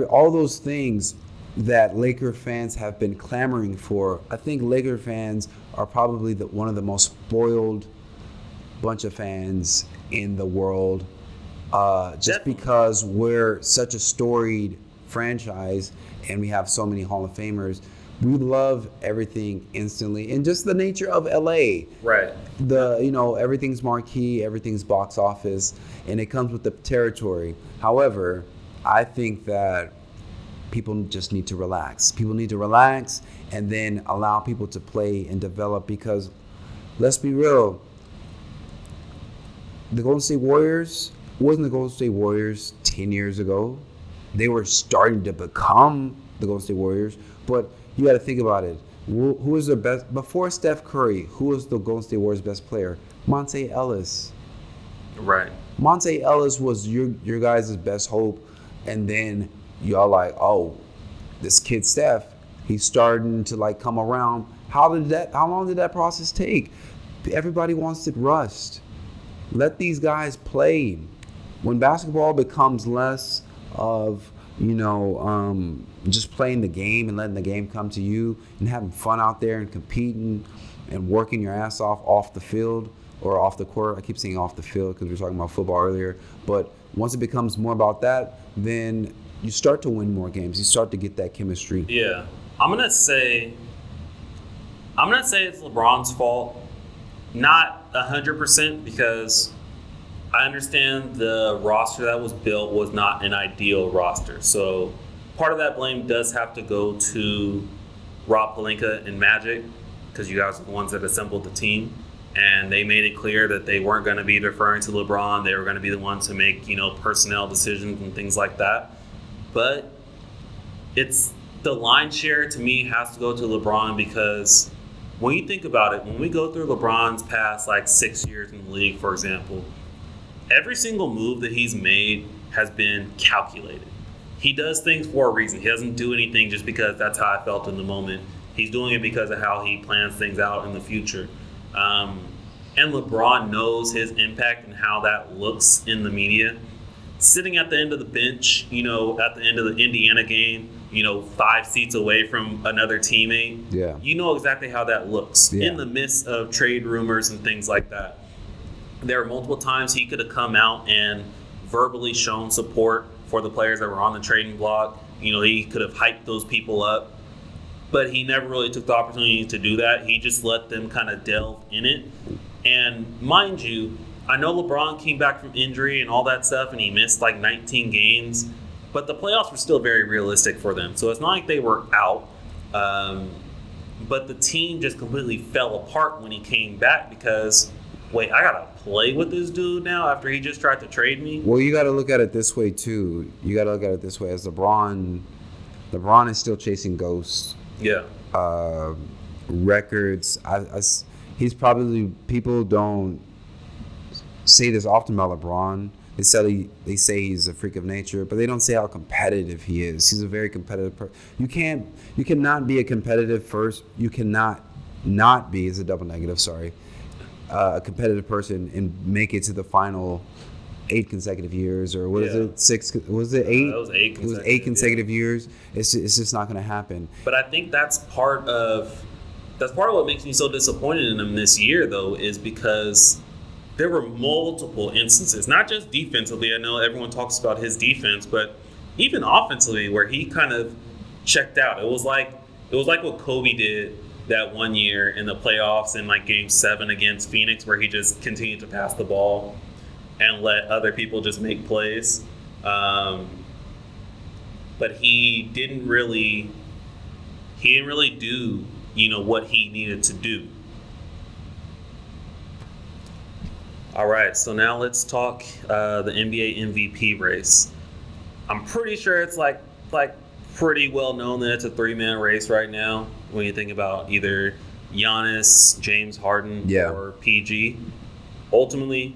All those things that Laker fans have been clamoring for. I think Laker fans are probably one of the most spoiled bunch of fans in the world. Just Definitely. because we're such a storied franchise and we have so many Hall of Famers, we love everything instantly. And just the nature of LA. Right. Everything's marquee, everything's box office, and it comes with the territory. However, I think that people just need to relax. People need to relax and then allow people to play and develop, because let's be real, the Golden State Warriors wasn't the Golden State Warriors 10 years ago. They were starting to become the Golden State Warriors, but you got to think about it. Who was the best before Steph Curry? Who was the Golden State Warriors' best player? Monte Ellis. Right. Monte Ellis was your guys' best hope, and then y'all like, oh, this kid Steph, he's starting to like come around. How long did that process take? Everybody wants to rust. Let these guys play. When basketball becomes less of just playing the game and letting the game come to you and having fun out there and competing and working your ass off the field or off the court. I keep saying off the field because we were talking about football earlier. But once it becomes more about that, then you start to win more games. You start to get that chemistry. Yeah. I'm gonna say it's LeBron's fault. Not 100%, because I understand the roster that was built was not an ideal roster. So part of that blame does have to go to Rob Pelinka and Magic, because you guys are the ones that assembled the team. And they made it clear that they weren't going to be deferring to LeBron. They were going to be the ones to make, personnel decisions and things like that. But it's the line share to me has to go to LeBron, because when you think about it, when we go through LeBron's past 6 years in the league, for example, every single move that he's made has been calculated. He does things for a reason. He doesn't do anything just because that's how I felt in the moment. He's doing it because of how he plans things out in the future. And LeBron knows his impact and how that looks in the media. Sitting at the end of the bench, at the end of the Indiana game, 5 seats away from another teammate, Yeah. you know exactly how that looks Yeah. in the midst of trade rumors and things like that. There are multiple times he could have come out and verbally shown support for the players that were on the trading block. He could have hyped those people up, but he never really took the opportunity to do that. He just let them kind of delve in it. And mind you, I know LeBron came back from injury and all that stuff, and he missed 19 games, but the playoffs were still very realistic for them. So it's not like they were out. But the team just completely fell apart when he came back, because wait, I gotta play with this dude now after he just tried to trade me? Well, you got to look at it this way too. You got to look at it this way: as LeBron is still chasing ghosts. Yeah. Records. He's probably, people don't say this often about LeBron. They say he's a freak of nature, but they don't say how competitive he is. He's a very competitive person. You cannot be a competitive first. You cannot not be, is a double negative, sorry, a competitive person and make it to the final 8 consecutive years, or what is it? 6? Was it 8? That was 8 It was 8 consecutive years. It's just not going to happen. But I think that's part of what makes me so disappointed in him this year, though, is because there were multiple instances, not just defensively. I know everyone talks about his defense, but even offensively, where he kind of checked out. It was like what Kobe did that one year in the playoffs in Game 7 against Phoenix, where he just continued to pass the ball and let other people just make plays. But he didn't really do what he needed to do. All right, so now let's talk the NBA MVP race. I'm pretty sure it's like pretty well known that it's a 3-man race right now when you think about either Giannis, James Harden, Yeah. or PG. Ultimately,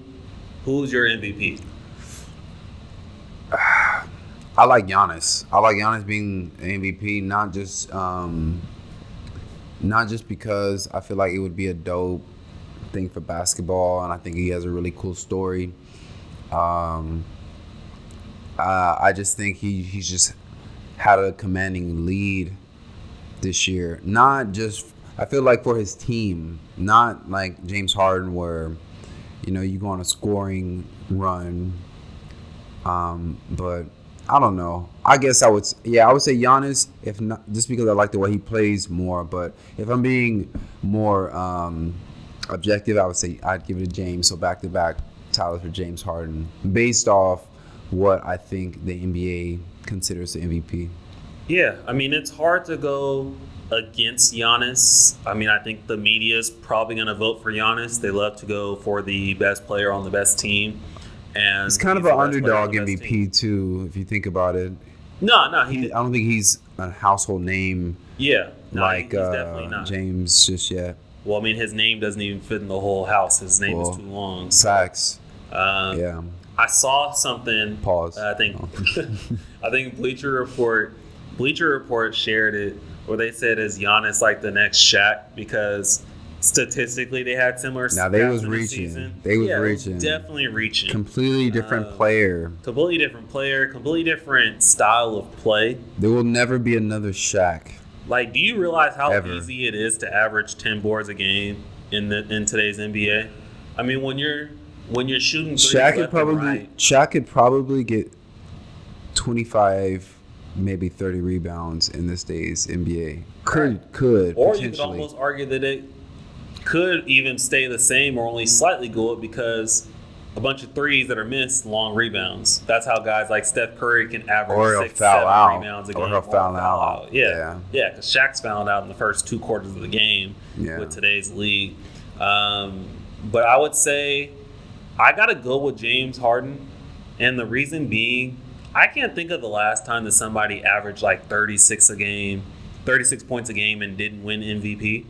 who's your MVP? I like Giannis. I like Giannis being an MVP, not just because I feel like it would be a dope thing for basketball, and I think he has a really cool story. I just think he's just had a commanding lead this year. Not just, I feel like for his team, not like James Harden, where You go on a scoring run. But I don't know. I guess I would say Giannis, if not just because I like the way he plays more. But if I'm being more objective, I would say I'd give it to James. So back-to-back titles for James Harden, based off what I think the NBA considers the MVP. Yeah, I mean, it's hard to go against Giannis. I mean, I think the media is probably going to vote for Giannis. They love to go for the best player on the best team. And he's kind of an underdog MVP too, if you think about it. No, I don't think he's a household name. Yeah, no, like he's definitely not. James just yet. Well, I mean, his name doesn't even fit in the whole house. His name is too long. So, facts. Yeah. I saw something. Pause. I think Bleacher Report shared it where they said, is Giannis like the next Shaq? Because statistically they had similar stats. Now they was reaching. They was reaching. Definitely reaching. Completely different player. Completely different style of play. There will never be another Shaq. Like, do you realize how easy it is to average 10 boards a game in today's NBA? I mean, when you're shooting threes Shaq could probably get 25, maybe 30 rebounds in this day's NBA. Could or you could almost argue that it could even stay the same or only slightly go up because a bunch of threes that are missed, long rebounds. That's how guys like Steph Curry can average 6-7 rebounds a game. Or he'll foul out. Yeah, because Shaq's fouled out in the first 2 quarters of the game with today's league. But I would say I got to go with James Harden. And the reason being, I can't think of the last time that somebody averaged like 36 points a game and didn't win MVP.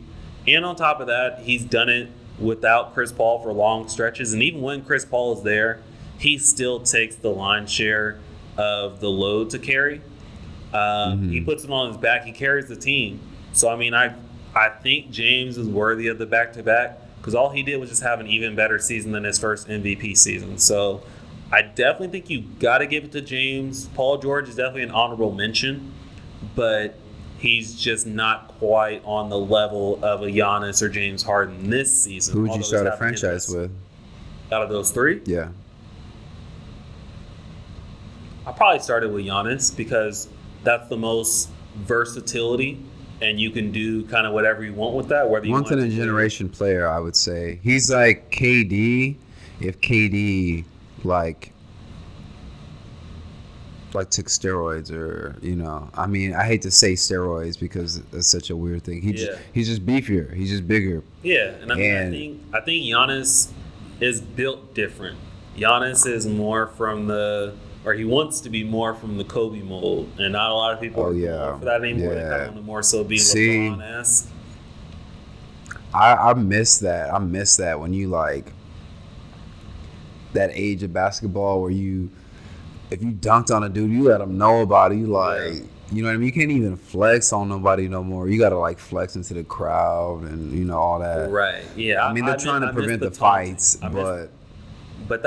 And on top of that, he's done it without Chris Paul for long stretches. And even when Chris Paul is there, he still takes the lion's share of the load to carry. He puts it on his back. He carries the team. So, I mean, I think James is worthy of the back-to-back because all he did was just have an even better season than his first MVP season. So I definitely think you got to give it to James. Paul George is definitely an honorable mention, but he's just not quite on the level of a Giannis or James Harden this season. Who would you start a franchise with? Out of those 3? Yeah. I probably started with Giannis because that's the most versatility, and you can do kind of whatever you want with that. Whether you once in a generation player, I would say. He's like KD, if KD took steroids or, I mean, I hate to say steroids because it's such a weird thing. He's just beefier. He's just bigger. Yeah, and I think Giannis is built different. Giannis is more he wants to be more from the Kobe mold, and not a lot of people are for that anymore. They kind of want to more so be LeBron-esque. I miss that. I miss that when you that age of basketball where if you dunked on a dude, you let him know about it. You know what I mean? You can't even flex on nobody no more. You got to flex into the crowd and all that. Right. Yeah. I mean, they're trying to prevent the fights, but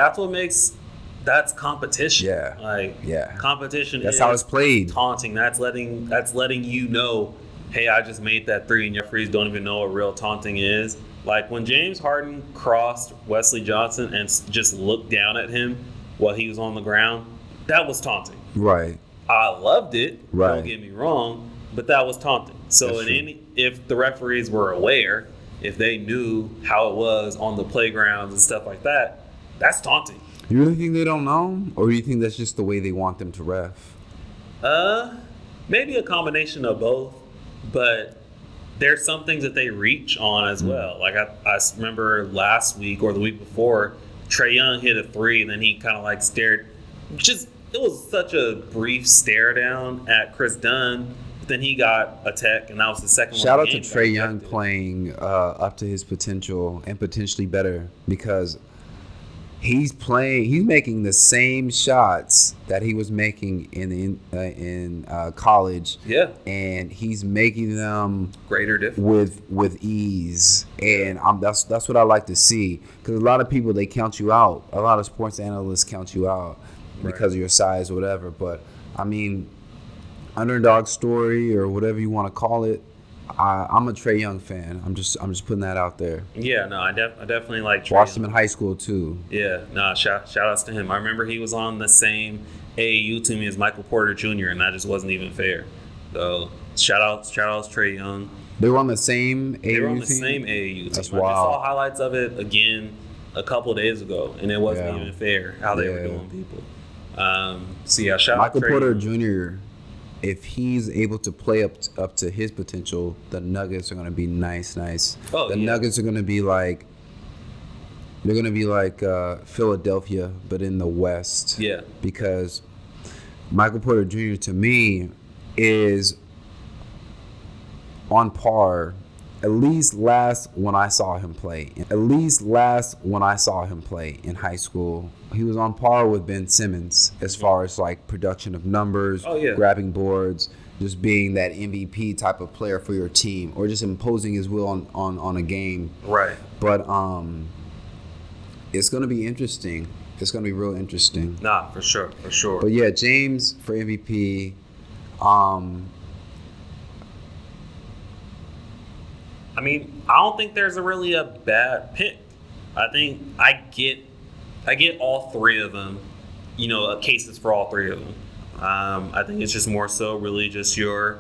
that's competition. Yeah. Competition. That's how it's played. Taunting. That's letting you know, hey, I just made that 3, and your referees don't even know what real taunting is. Like when James Harden crossed Wesley Johnson and just looked down at him while he was on the ground, that was taunting. Right. I loved it. Right. Don't get me wrong, but that was taunting. So if the referees were aware, if they knew how it was on the playgrounds and stuff like that, that's taunting. You really think they don't know, or do you think that's just the way they want them to ref? Maybe a combination of both, but there's some things that they reach on as well. Like I remember last week or the week before, Trae Young hit a 3 and then he kind of stared. It was such a brief stare down at Chris Dunn. But then he got a tech, and that was the second one. Shout out to Trae Young playing up to his potential and potentially better because he's making the same shots that he was making in college. Yeah. And he's making them greater difference with ease. And that's what I like to see, because a lot of people, they count you out. A lot of sports analysts count you out because of your size or whatever. But I mean, underdog story or whatever you want to call it, I'm a Trae Young fan. I'm just putting that out there. Yeah, no, I definitely like Trae Watched Young. him in high school too. Yeah, no, shout outs to him. I remember he was on the same AAU team as Michael Porter Jr. and that just wasn't even fair. So shout outs Trae Young. They were on the same AAU They were on the team? same AAU team. That's I just wild. saw highlights of it again a couple of days ago, and it wasn't Yeah. even fair how they were Yeah. doing people. So yeah, shout Michael out Trae Porter Young. Jr. If he's able to play up to his potential, the Nuggets are going to be nice. Oh, The yeah. Nuggets are going to be like Philadelphia, but in the West. Yeah, Because Michael Porter Jr. to me is on par, at least last when I saw him play. At least last when I saw him play in high school, he was on par with Ben Simmons as far as like production of numbers, Oh, yeah. grabbing boards, just being that MVP type of player for your team, or just imposing his will on a game. right. But it's gonna be interesting. It's gonna be real interesting. Nah, for sure. But yeah, James for MVP. I mean, I don't think there's really a bad pick. I think I get all three of them. Cases for all three of them. I think it's just more so really just your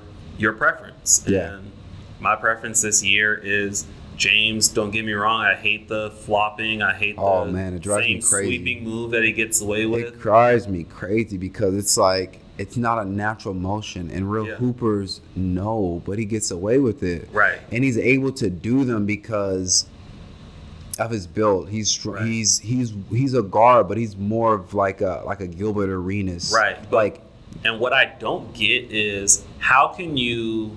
preference. Yeah. And my preference this year is James. Don't get me wrong. I hate the flopping. I hate Oh, the man, it drives me crazy. sweeping move that he gets away with. It drives me crazy because it's like it's not a natural motion, and real Yeah. hoopers know, but he gets away with it. Right. And he's able to do them because of his build. Right. He's a guard, but he's more of like a Gilbert Arenas. Right. Like And what I don't get is how can you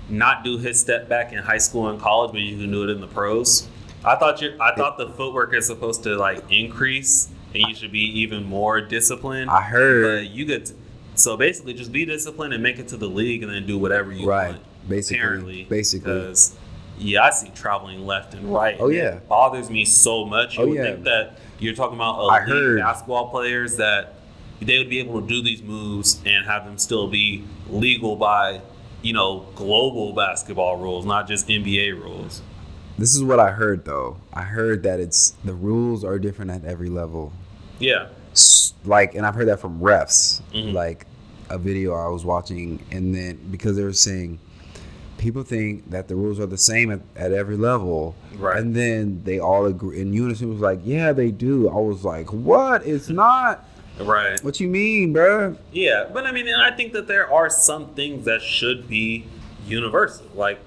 not do his step back in high school and college, but you can do it in the pros? I thought the footwork is supposed to like increase, and you should be even more disciplined. I heard. But you get so basically just be disciplined and make it to the league, and then do whatever you Right. want. Basically. Apparently, Basically. because I see traveling left and right. Oh, and yeah. it bothers me so much. You Oh, would yeah. think that you're talking about I elite heard. basketball players that they would be able to do these moves and have them still be legal by, global basketball rules, not just NBA rules. This is what I heard though. I heard that the rules are different at every level. Yeah. And I've heard that from refs. Mhm. Like a video I was watching, and then because they were saying people think that the rules are the same at every level, Right. and then they all agree in unison. Was like, yeah, they do. I was like, what? It's not. Right. What you mean, bruh? Yeah. But I mean, and I think that there are some things that should be universal. Like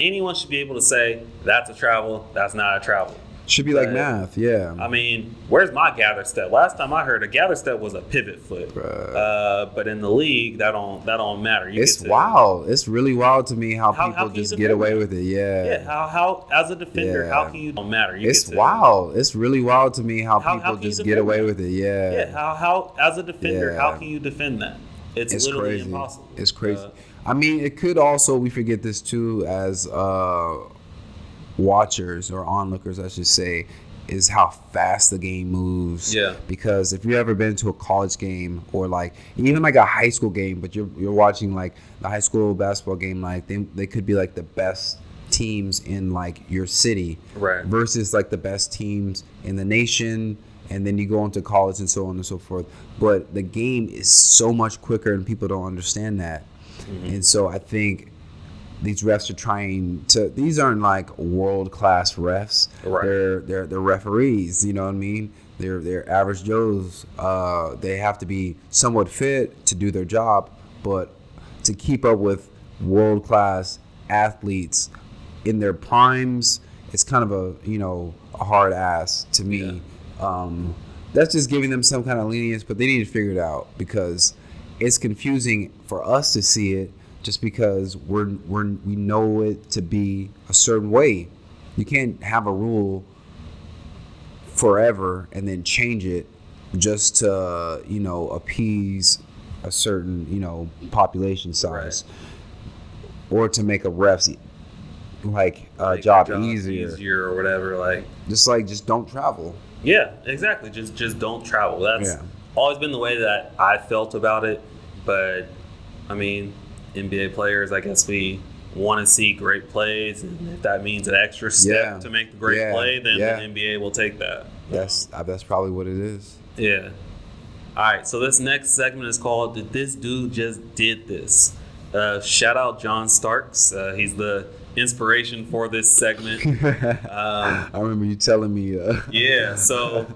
anyone should be able to say that's a travel, that's not a travel. Should be like But, math, yeah. I mean, where's my gather step? Last time I heard a gather step was a pivot foot. Bruh. But in the league, that don't matter. You It's get to- wild. It's really wild to me how How people can you just defend get away that? with it. Yeah. Yeah. How as a defender, Yeah. how can you don't matter? You It's get to- wild. It's really wild to me how How people can you just defend get away that? with it. Yeah. Yeah. How as a defender, Yeah. how can you defend that? It's literally crazy. impossible. It's crazy. Uh, I mean, it could also, we forget this too, as watchers or onlookers, I should say, is how fast the game moves. Yeah. Because if you've ever been to a college game or like even like a high school game, but you're watching like the high school basketball game, like they could be like the best teams in like your city, Right. versus like the best teams in the nation, and then you go into college and so on and so forth. But the game is so much quicker, and people don't understand that. Mm-hmm. And so I think these refs are trying to. These aren't like world class refs. Right. They're referees. You know what I mean? They're average Joes. They have to be somewhat fit to do their job, but to keep up with world class athletes in their primes, it's kind of a hard ass to me. That's just giving them some kind of lenience, but they need to figure it out because it's confusing for us to see it just because we know it to be a certain way. You can't have a rule forever and then change it just to appease a certain population size, or to make a ref's make job your easier. or whatever. Like Just don't travel. yeah, exactly. Just don't travel. That's Yeah. always been the way that I felt about it. But I mean, NBA players, I guess we want to see great plays, and if that means an extra step to make the great play, then the NBA will take that. That's probably what it is. Yeah. All right, so this next segment is called "Did This Dude Just Did This?" Shout out John Starks. He's the inspiration for this segment. I remember you telling me. Yeah, so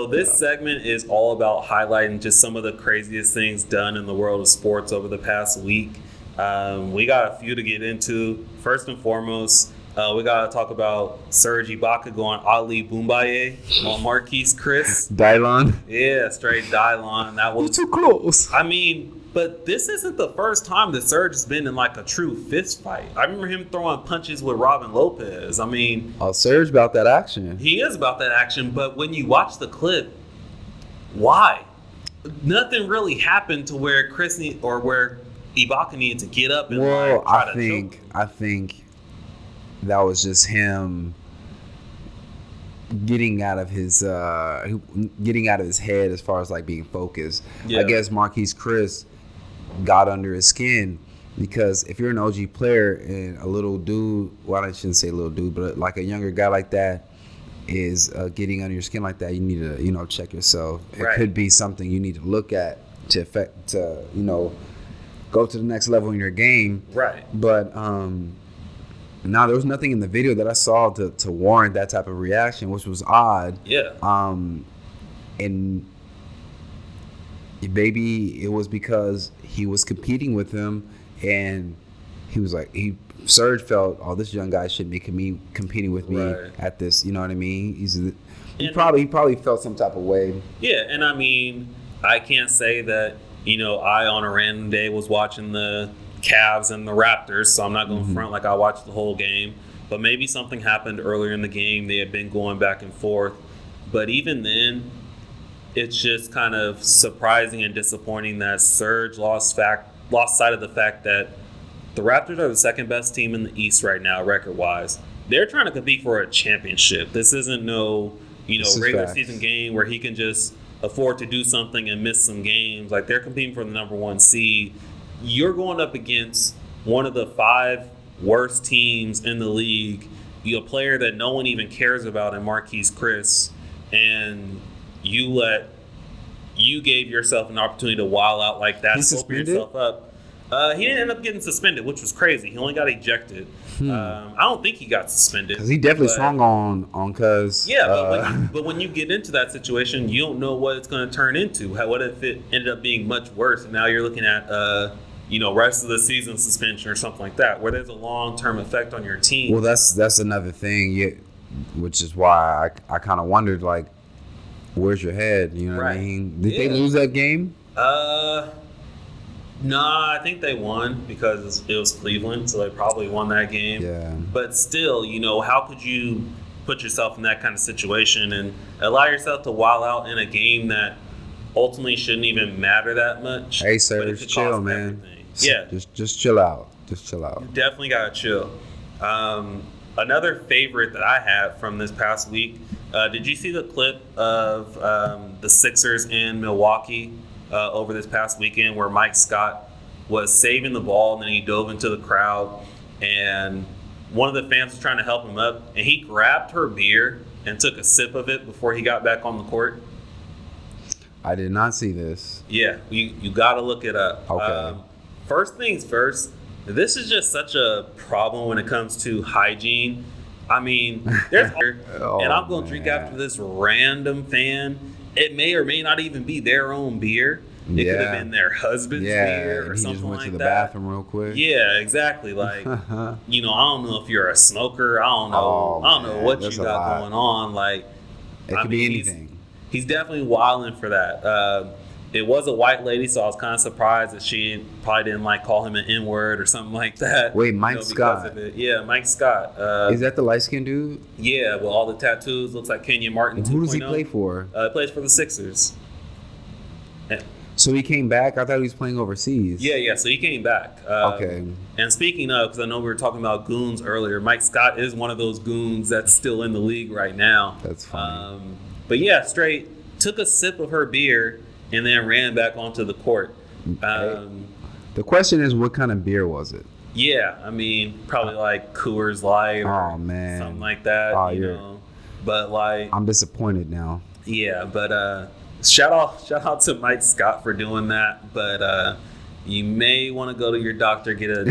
this segment is all about highlighting just some of the craziest things done in the world of sports over the past week. We got a few to get into. First and foremost, we got to talk about Serge Ibaka going Ali Boumbaye on Marquise Chris. Dylon? Yeah, straight Dylon. That was too close. I mean, but this isn't the first time that Serge has been in like a true fist fight. I remember him throwing punches with Robin Lopez. I mean, Serge about that action. He is about that action, but when you watch the clip, why? Nothing really happened to where where Ibaka needed to get up and try to choke. I think that was just him getting out of his head as far as like being focused. Yeah. I guess Marquise Chris got under his skin because if you're an OG player and a little dude, well, I shouldn't say little dude, but like a younger guy like that is getting under your skin like that, you need to check yourself. It could be something you need to look at to go to the next level in your game. Right. But there was nothing in the video that I saw to warrant that type of reaction, which was odd. Yeah. And maybe it was because he was competing with him, and he was like, Serge felt, this young guy shouldn't be competing with me at this. You know what I mean? He probably felt some type of way. Yeah, and I mean, I can't say that I on a random day was watching the Cavs and the Raptors, so I'm not going to front like I watched the whole game. But maybe something happened earlier in the game. They had been going back and forth. But even then, it's just kind of surprising and disappointing that Serge lost sight of the fact that the Raptors are the second best team in the East right now, record-wise. They're trying to compete for a championship. This isn't regular season game where he can just afford to do something and miss some games. Like, they're competing for the number one seed. You're going up against one of the 5 worst teams in the league. You're a player that no one even cares about in Marquise Chris, and you gave yourself an opportunity to wild out like that, open yourself up. He didn't end up getting suspended, which was crazy. He only got ejected. I don't think he got suspended. Because he definitely swung on Cuz. Yeah, but when you get into that situation, you don't know what it's going to turn into. What if it ended up being much worse, and now you're looking at rest of the season suspension or something like that, where there's a long-term effect on your team. Well, that's another thing, which is why I kind of wondered, like, where's your head? You know what I mean? Did they lose that game? Nah, I think they won because it was Cleveland, so they probably won that game. Yeah. But still, how could you put yourself in that kind of situation and allow yourself to wild out in a game that ultimately shouldn't even matter that much? Hey, Serge, chill, man. Yeah. Just chill out. Just chill out. You definitely got to chill. Another favorite that I had from this past week, did you see the clip of the Sixers in Milwaukee over this past weekend where Mike Scott was saving the ball and then he dove into the crowd and one of the fans was trying to help him up and he grabbed her beer and took a sip of it before he got back on the court? I did not see this. Yeah, you got to look it up. Okay. First things first, this is just such a problem when it comes to hygiene. I mean, there's and I'm going to drink after this random fan. It may or may not even be their own beer. It could have been their husband's beer or something like that. He just went to the bathroom real quick. Yeah, exactly. Like, I don't know if you're a smoker. I don't know what you got going on. Like, it could be anything. He's definitely wilding for that. It was a white lady, so I was kind of surprised that she probably didn't call him an N-word or something like that. Wait, Mike Scott? Yeah, Mike Scott. Is that the light-skinned dude? Yeah, with all the tattoos. Looks like Kenyon Martin 2.0. Who does he play for? He plays for the Sixers. So he came back? I thought he was playing overseas. Yeah, so he came back. Okay. And speaking of, because I know we were talking about goons earlier, Mike Scott is one of those goons that's still in the league right now. That's funny. But yeah, straight took a sip of her beer and then ran back onto the court. The question is, what kind of beer was it? Yeah, I mean, probably like Coors Light or Oh man, something like that. Oh, you know, but like, I'm disappointed now. yeah, but shout out to Mike Scott for doing that. But you may want to go to your doctor, get a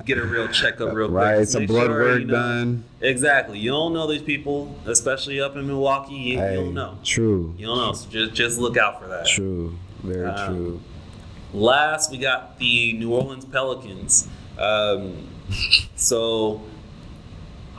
real checkup real quick. Right, Just some make blood sure, work you know, done. Exactly. You don't know these people, especially up in Milwaukee. You don't know. True. You don't know. So just look out for that. True. Very true. Last, we got the New Orleans Pelicans. So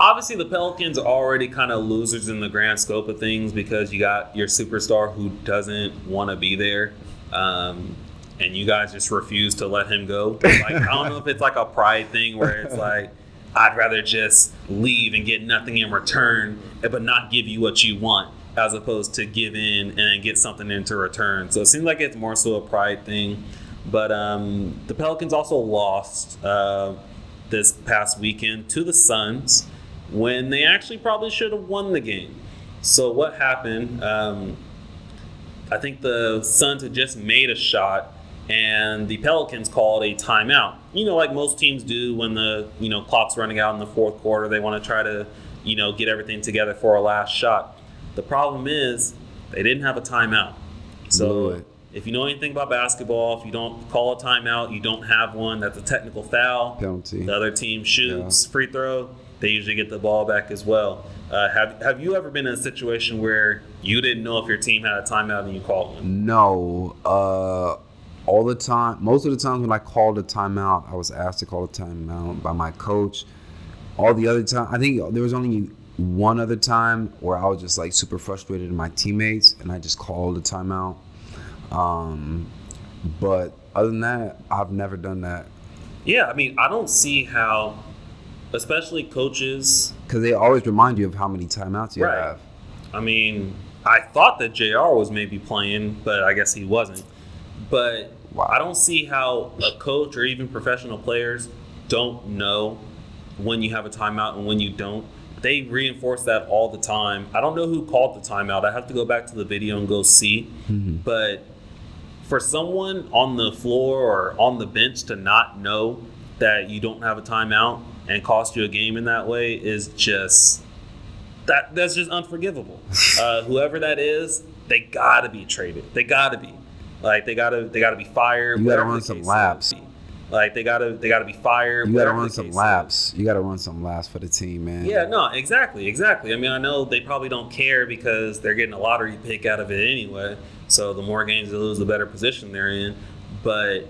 obviously the Pelicans are already kind of losers in the grand scope of things because you got your superstar who doesn't want to be there. And you guys just refuse to let him go. Like, I don't know if it's like a pride thing where it's like, I'd rather just leave and get nothing in return, but not give you what you want, as opposed to give in and then get something into return. So it seems like it's more so a pride thing. But the Pelicans also lost this past weekend to the Suns when they actually probably should have won the game. So what happened? I think the Suns had just made a shot, and the Pelicans called a timeout. You know, like most teams do when the clock's running out in the fourth quarter, they want to try to get everything together for a last shot. The problem is they didn't have a timeout. So if you know anything about basketball, if you don't call a timeout, you don't have one, that's a technical foul. Penalty. The other team shoots, free throw, they usually get the ball back as well. Have you ever been in a situation where you didn't know if your team had a timeout and you called one? No. All the time, most of the times when I called a timeout, I was asked to call a timeout by my coach. All the other time, I think there was only one other time where I was just like super frustrated with my teammates and I just called a timeout. But other than that, I've never done that. Yeah, I mean, I don't see how, especially coaches, because they always remind you of how many timeouts you have. I mean, I thought that JR was maybe playing, but I guess he wasn't. But I don't see how a coach or even professional players don't know when you have a timeout and when you don't. They reinforce that all the time. I don't know who called the timeout. I have to go back to the video and go see. Mm-hmm. But for someone on the floor or on the bench to not know that you don't have a timeout and cost you a game in that way is just that's just unforgivable. Whoever that is, they gotta be traded. They gotta be. Like they gotta be fired. You gotta run some laps. Like they gotta be fired. You gotta run some laps. You gotta run some laps for the team, man. Yeah, no, exactly. I mean, I know they probably don't care because they're getting a lottery pick out of it anyway. So the more games they lose, the better position they're in. But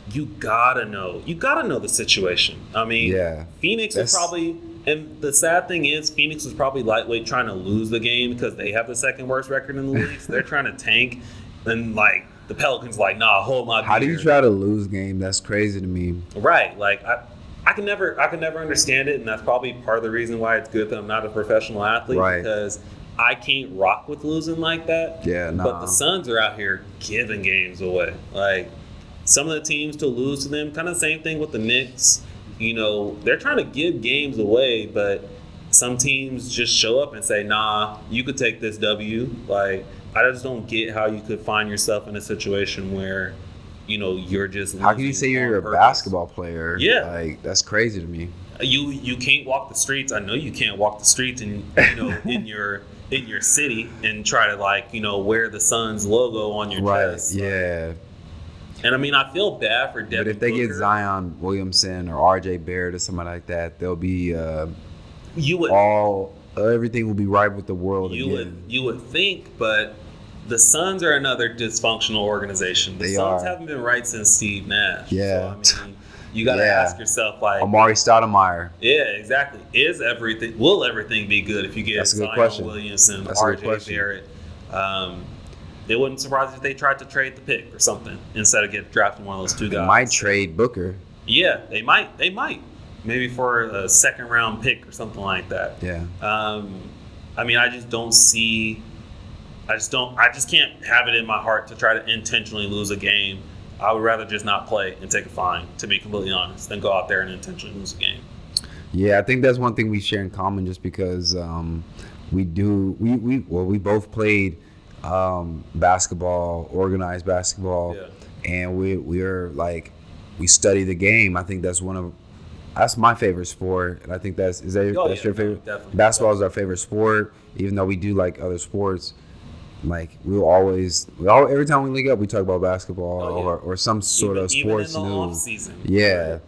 you gotta know the situation. I mean, Phoenix is probably, and the sad thing is, Phoenix is probably lightweight trying to lose the game because they have the second worst record in the league. So they're trying to tank, and like the Pelicans, like, nah, hold my beer. How do you try to lose game? That's crazy to me. Right, like I can never understand it, and that's probably part of the reason why it's good that I'm not a professional athlete, because I can't rock with losing like that. Yeah, no. But the Suns are out here giving games away. Like, some of the teams to lose to them, kind of the same thing with the Knicks. They're trying to give games away, but some teams just show up and say, nah, you could take this W. Like, I just don't get how you could find yourself in a situation where, you're just how can you say you're a basketball player? Yeah. Like, that's crazy to me. You can't walk the streets. I know you can't walk the streets in in your city and try to wear the Suns logo on your chest. Yeah. And I mean, I feel bad for Devin But if they Booker. get Zion Williamson or R.J. Barrett or somebody like that, they'll be everything will be right with the world again. You would think, but the Suns are another dysfunctional organization. The Suns haven't been right since Steve Nash. Yeah. So, I mean, you got to ask yourself, like, Amari Stoudemire. Yeah, exactly. Will everything be good if you get Zion Williamson, R.J. Barrett? It wouldn't surprise me if they tried to trade the pick or something instead of drafting one of those two guys. They might trade Booker. Yeah, they might. Maybe for a second round pick or something like that. Yeah. I mean, I just can't have it in my heart to try to intentionally lose a game. I would rather just not play and take a fine, to be completely honest, than go out there and intentionally lose a game. Yeah, I think that's one thing we share in common, just because we both played basketball, organized basketball, and we study the game. I think that's one of That's my favorite sport, and I think that's your favorite. Definitely. Basketball is our favorite sport, even though we do like other sports. Like every time we link up, we talk about basketball or some sort of sports even in the news. off season. Yeah, Right.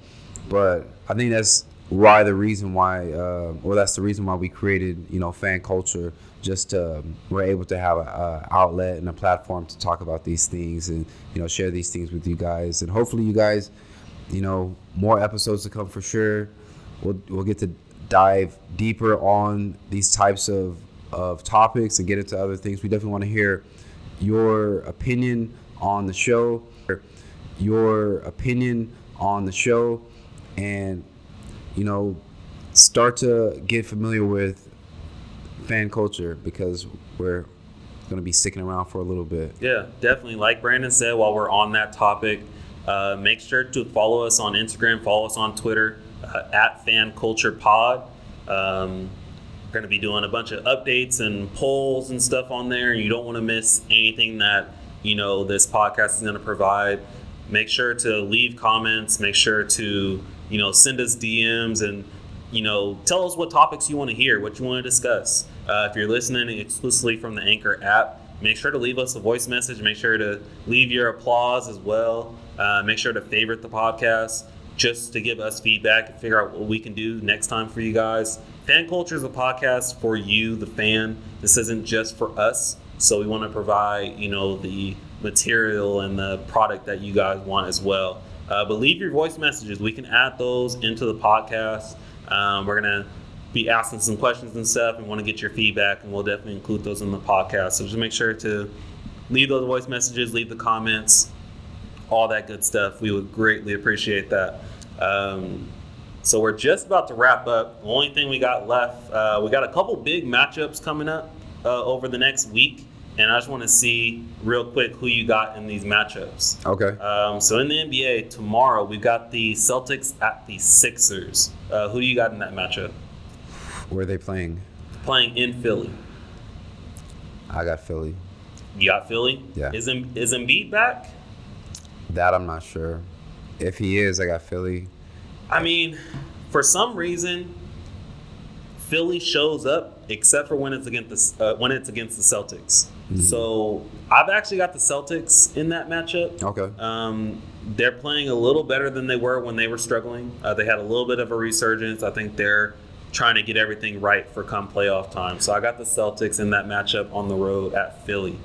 but I think that's the reason why we created fan culture. Just we're able to have a outlet and a platform to talk about these things and share these things with you guys, and hopefully you guys, more episodes to come for sure. We'll get to dive deeper on these types of topics and get into other things. We definitely want to hear your opinion on the show, and start to get familiar with fan culture because we're going to be sticking around for a little bit. Yeah, definitely. Like Brandon said, while we're on that topic, make sure to follow us on Instagram, follow us on Twitter at FanCulturePod. We're going to be doing a bunch of updates and polls and stuff on there. You don't want to miss anything that this podcast is going to provide. Make sure to leave comments. Make sure to send us DMs and tell us what topics you want to hear, what you want to discuss. If you're listening exclusively from the Anchor app, make sure to leave us a voice message. Make sure to leave your applause as well. Make sure to favorite the podcast just to give us feedback and figure out what we can do next time for you guys. Fan Culture is a podcast for you, the fan. This isn't just for us. So we want to provide, the material and the product that you guys want as well. But leave your voice messages. We can add those into the podcast. We're going to be asking some questions and stuff and want to get your feedback, and we'll definitely include those in the podcast. So just make sure to leave those voice messages, leave the comments, all that good stuff. We would greatly appreciate that. So we're just about to wrap up. The only thing we got left, we got a couple big matchups coming up over the next week, and I just want to see real quick who you got in these matchups. Okay. So in the NBA tomorrow, we've got the Celtics at the Sixers. Who do you got in that matchup? Where are they playing? Playing in Philly. I got Philly. You got Philly? Yeah. Is Embiid back? That I'm not sure. If he is, I got Philly. I mean, for some reason, Philly shows up except for when it's against the Celtics. Mm-hmm. So I've actually got the Celtics in that matchup. Okay. They're playing a little better than they were when they were struggling. They had a little bit of a resurgence. I think they're trying to get everything right for come playoff time. So I got the Celtics in that matchup on the road at Philly.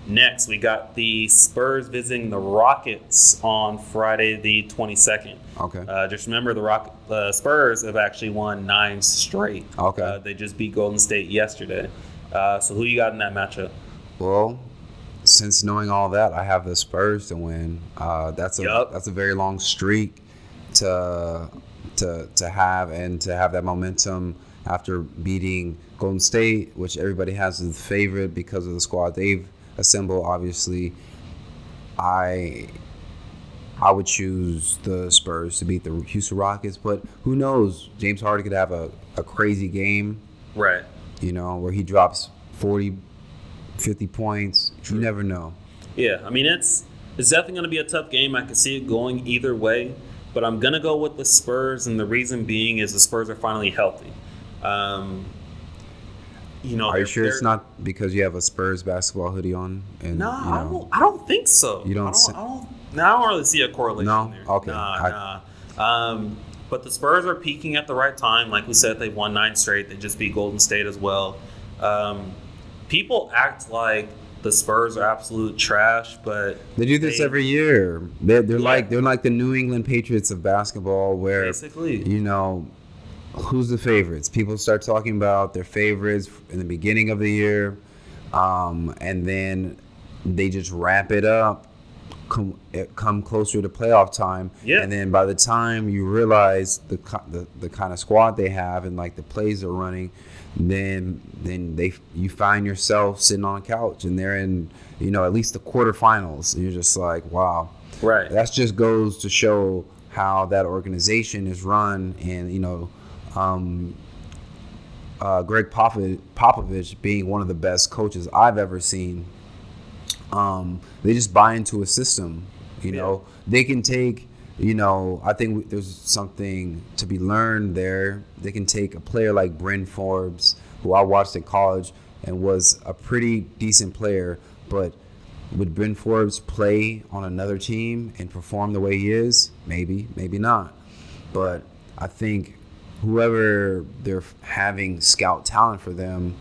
Next, we got the Spurs visiting the Rockets on Friday the 22nd. Okay. Just remember, the Spurs have actually won 9 straight. Okay. They just beat Golden State yesterday. So who you got in that matchup? Well, since knowing all that, I have the Spurs to win. That's a very long streak to have, and to have that momentum after beating Golden State, which everybody has as the favorite because of the squad they've assembled. Obviously, I would choose the Spurs to beat the Houston Rockets, but who knows? James Harden could have a crazy game, right? Where he drops 40, 50 points. True. You never know. Yeah, I mean, it's definitely going to be a tough game. I can see it going either way, but I'm going to go with the Spurs, and the reason being is the Spurs are finally healthy. Are you sure it's not because you have a Spurs basketball hoodie on? And, no, I don't think so. You don't? I don't really see a correlation there. Okay. Nah. But the Spurs are peaking at the right time. Like we said, they've won 9 straight. They just beat Golden State as well. People act like the Spurs are absolute trash, but they do this every year. They're like the New England Patriots of basketball, where basically, who's the favorites? People start talking about their favorites in the beginning of the year, and then they just wrap it up, come closer to playoff time, and then by the time you realize the kind of squad they have and like the plays they're running, then you find yourself sitting on a couch and they're in at least the quarterfinals, and you're just like, wow, right? That just goes to show how that organization is run, and Greg Popovich being one of the best coaches I've ever seen. They just buy into a system. They can take I think there's something to be learned there. They can take a player like Bryn Forbes, who I watched in college and was a pretty decent player, but would Bryn Forbes play on another team and perform the way he is? Maybe, maybe not. But I think whoever they're having scout talent for them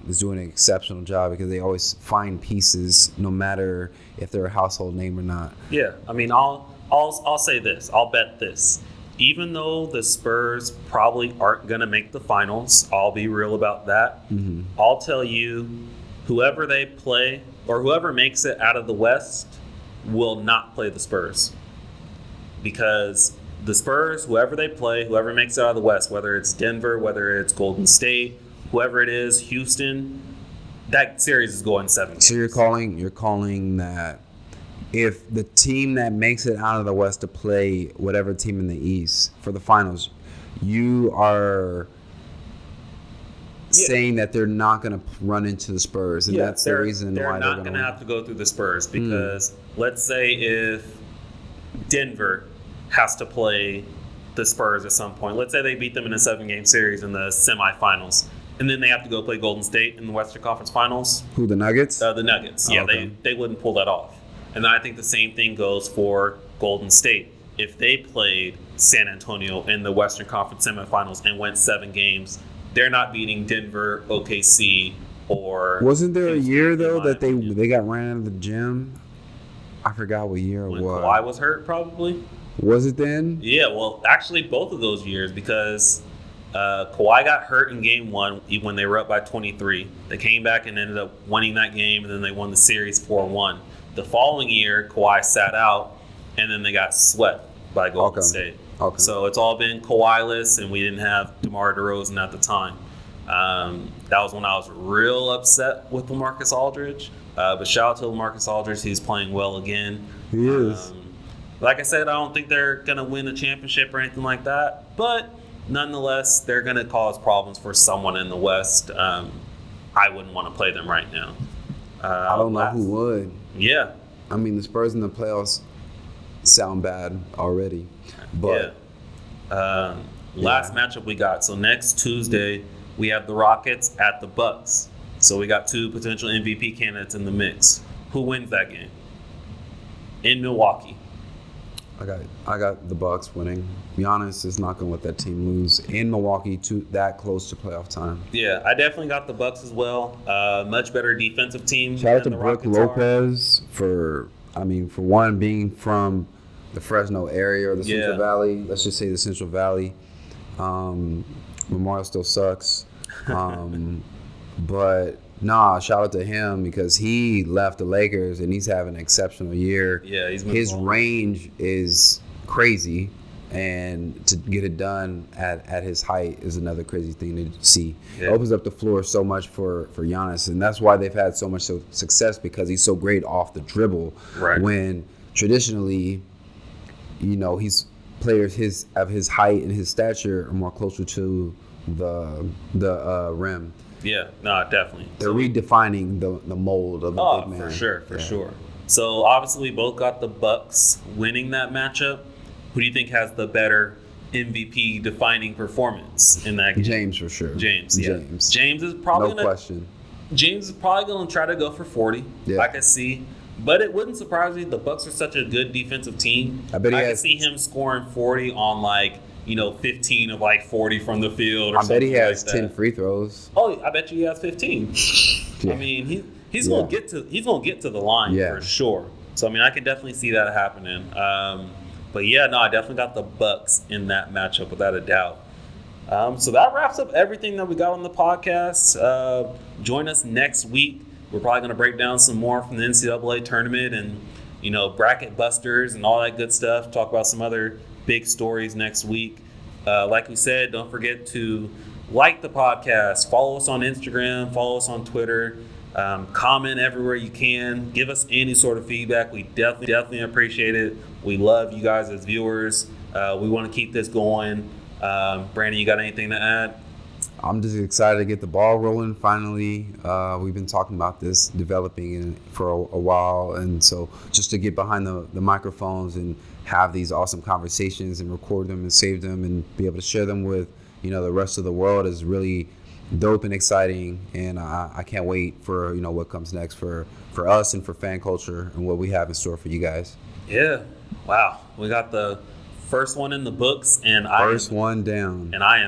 is doing an exceptional job because they always find pieces, no matter if they're a household name or not. Yeah, I mean, I'll say this. I'll bet this. Even though the Spurs probably aren't going to make the finals, I'll be real about that. Mm-hmm. I'll tell you, whoever they play or whoever makes it out of the West will not play the Spurs. Because the Spurs, whoever they play, whoever makes it out of the West, whether it's Denver, whether it's Golden State, whoever it is, Houston, that series is going 7 games. So you're calling that if the team that makes it out of the West to play whatever team in the East for the finals, you are saying that they're not going to run into the Spurs, and that's the reason why they're not going to have to go through the Spurs because let's say if Denver has to play the Spurs at some point, let's say they beat them in a 7-game series in the semifinals, and then they have to go play Golden State in the Western Conference Finals. Who, the Nuggets? The Nuggets. Yeah, okay. they wouldn't pull that off. And I think the same thing goes for Golden State. If they played San Antonio in the Western Conference semifinals and went 7 games, they're not beating Denver, OKC, or... Wasn't there a year, though, that they got ran out of the gym? I forgot what year it was. When Kawhi was hurt, probably? Was it then? Yeah, well, actually, both of those years, because Kawhi got hurt in Game 1 when they were up by 23. They came back and ended up winning that game, and then they won the series 4-1. The following year, Kawhi sat out, and then they got swept by Golden State. Okay. So it's all been Kawhi-less, and we didn't have DeMar DeRozan at the time. That was when I was real upset with LaMarcus Aldridge. But shout out to LaMarcus Aldridge. He's playing well again. He is. Like I said, I don't think they're going to win a championship or anything like that. But nonetheless, they're going to cause problems for someone in the West. I wouldn't want to play them right now. I don't know who would. Yeah. I mean, the Spurs in the playoffs sound bad already. But last matchup we got. So next Tuesday, we have the Rockets at the Bucks. So we got 2 potential MVP candidates in the mix. Who wins that game? In Milwaukee. I got the Bucks winning. Giannis is not going to let that team lose in Milwaukee that close to playoff time. Yeah, I definitely got the Bucks as well. Much better defensive team. Shout out to Brook Lopez for one, being from the Fresno area or the Central Valley. Let's just say the Central Valley. Memorial still sucks. But shout out to him because he left the Lakers and he's having an exceptional year. Yeah, his range is crazy, and to get it done at his height is another crazy thing to see. Yeah. It opens up the floor so much for Giannis, and that's why they've had so much success, because he's so great off the dribble. Right. When traditionally, he's players of his height and his stature are more closer to the rim. Yeah, no, definitely. They're redefining the mold of a big man. For sure. So obviously we both got the Bucks winning that matchup. Who do you think has the better MVP defining performance in that game? James, for sure. James is probably no question. James is probably going to try to go for 40. Yeah. I can see. But it wouldn't surprise me. The Bucks are such a good defensive team. I can see him scoring 40 on 15 of 40 from the field. I bet he has 10 free throws. Oh, I bet you he has 15. Yeah. I mean, he's gonna get to the line for sure. So I mean, I can definitely see that happening. But I definitely got the Bucks in that matchup without a doubt. So that wraps up everything that we got on the podcast. Join us next week. We're probably gonna break down some more from the NCAA tournament and bracket busters and all that good stuff. Talk about some other big stories next week. Like we said, don't forget to like the podcast, follow us on Instagram, follow us on Twitter, comment everywhere you can, give us any sort of feedback. We definitely appreciate it. We love you guys as viewers. We want to keep this going. Brandon, you got anything to add? I'm just excited to get the ball rolling finally. We've been talking about this, developing for a while. And so just to get behind the microphones and have these awesome conversations and record them and save them and be able to share them with, the rest of the world is really dope and exciting. And I can't wait for, what comes next for us and for fan culture and what we have in store for you guys. Yeah. Wow. We got the first one in the books, and First one down. I am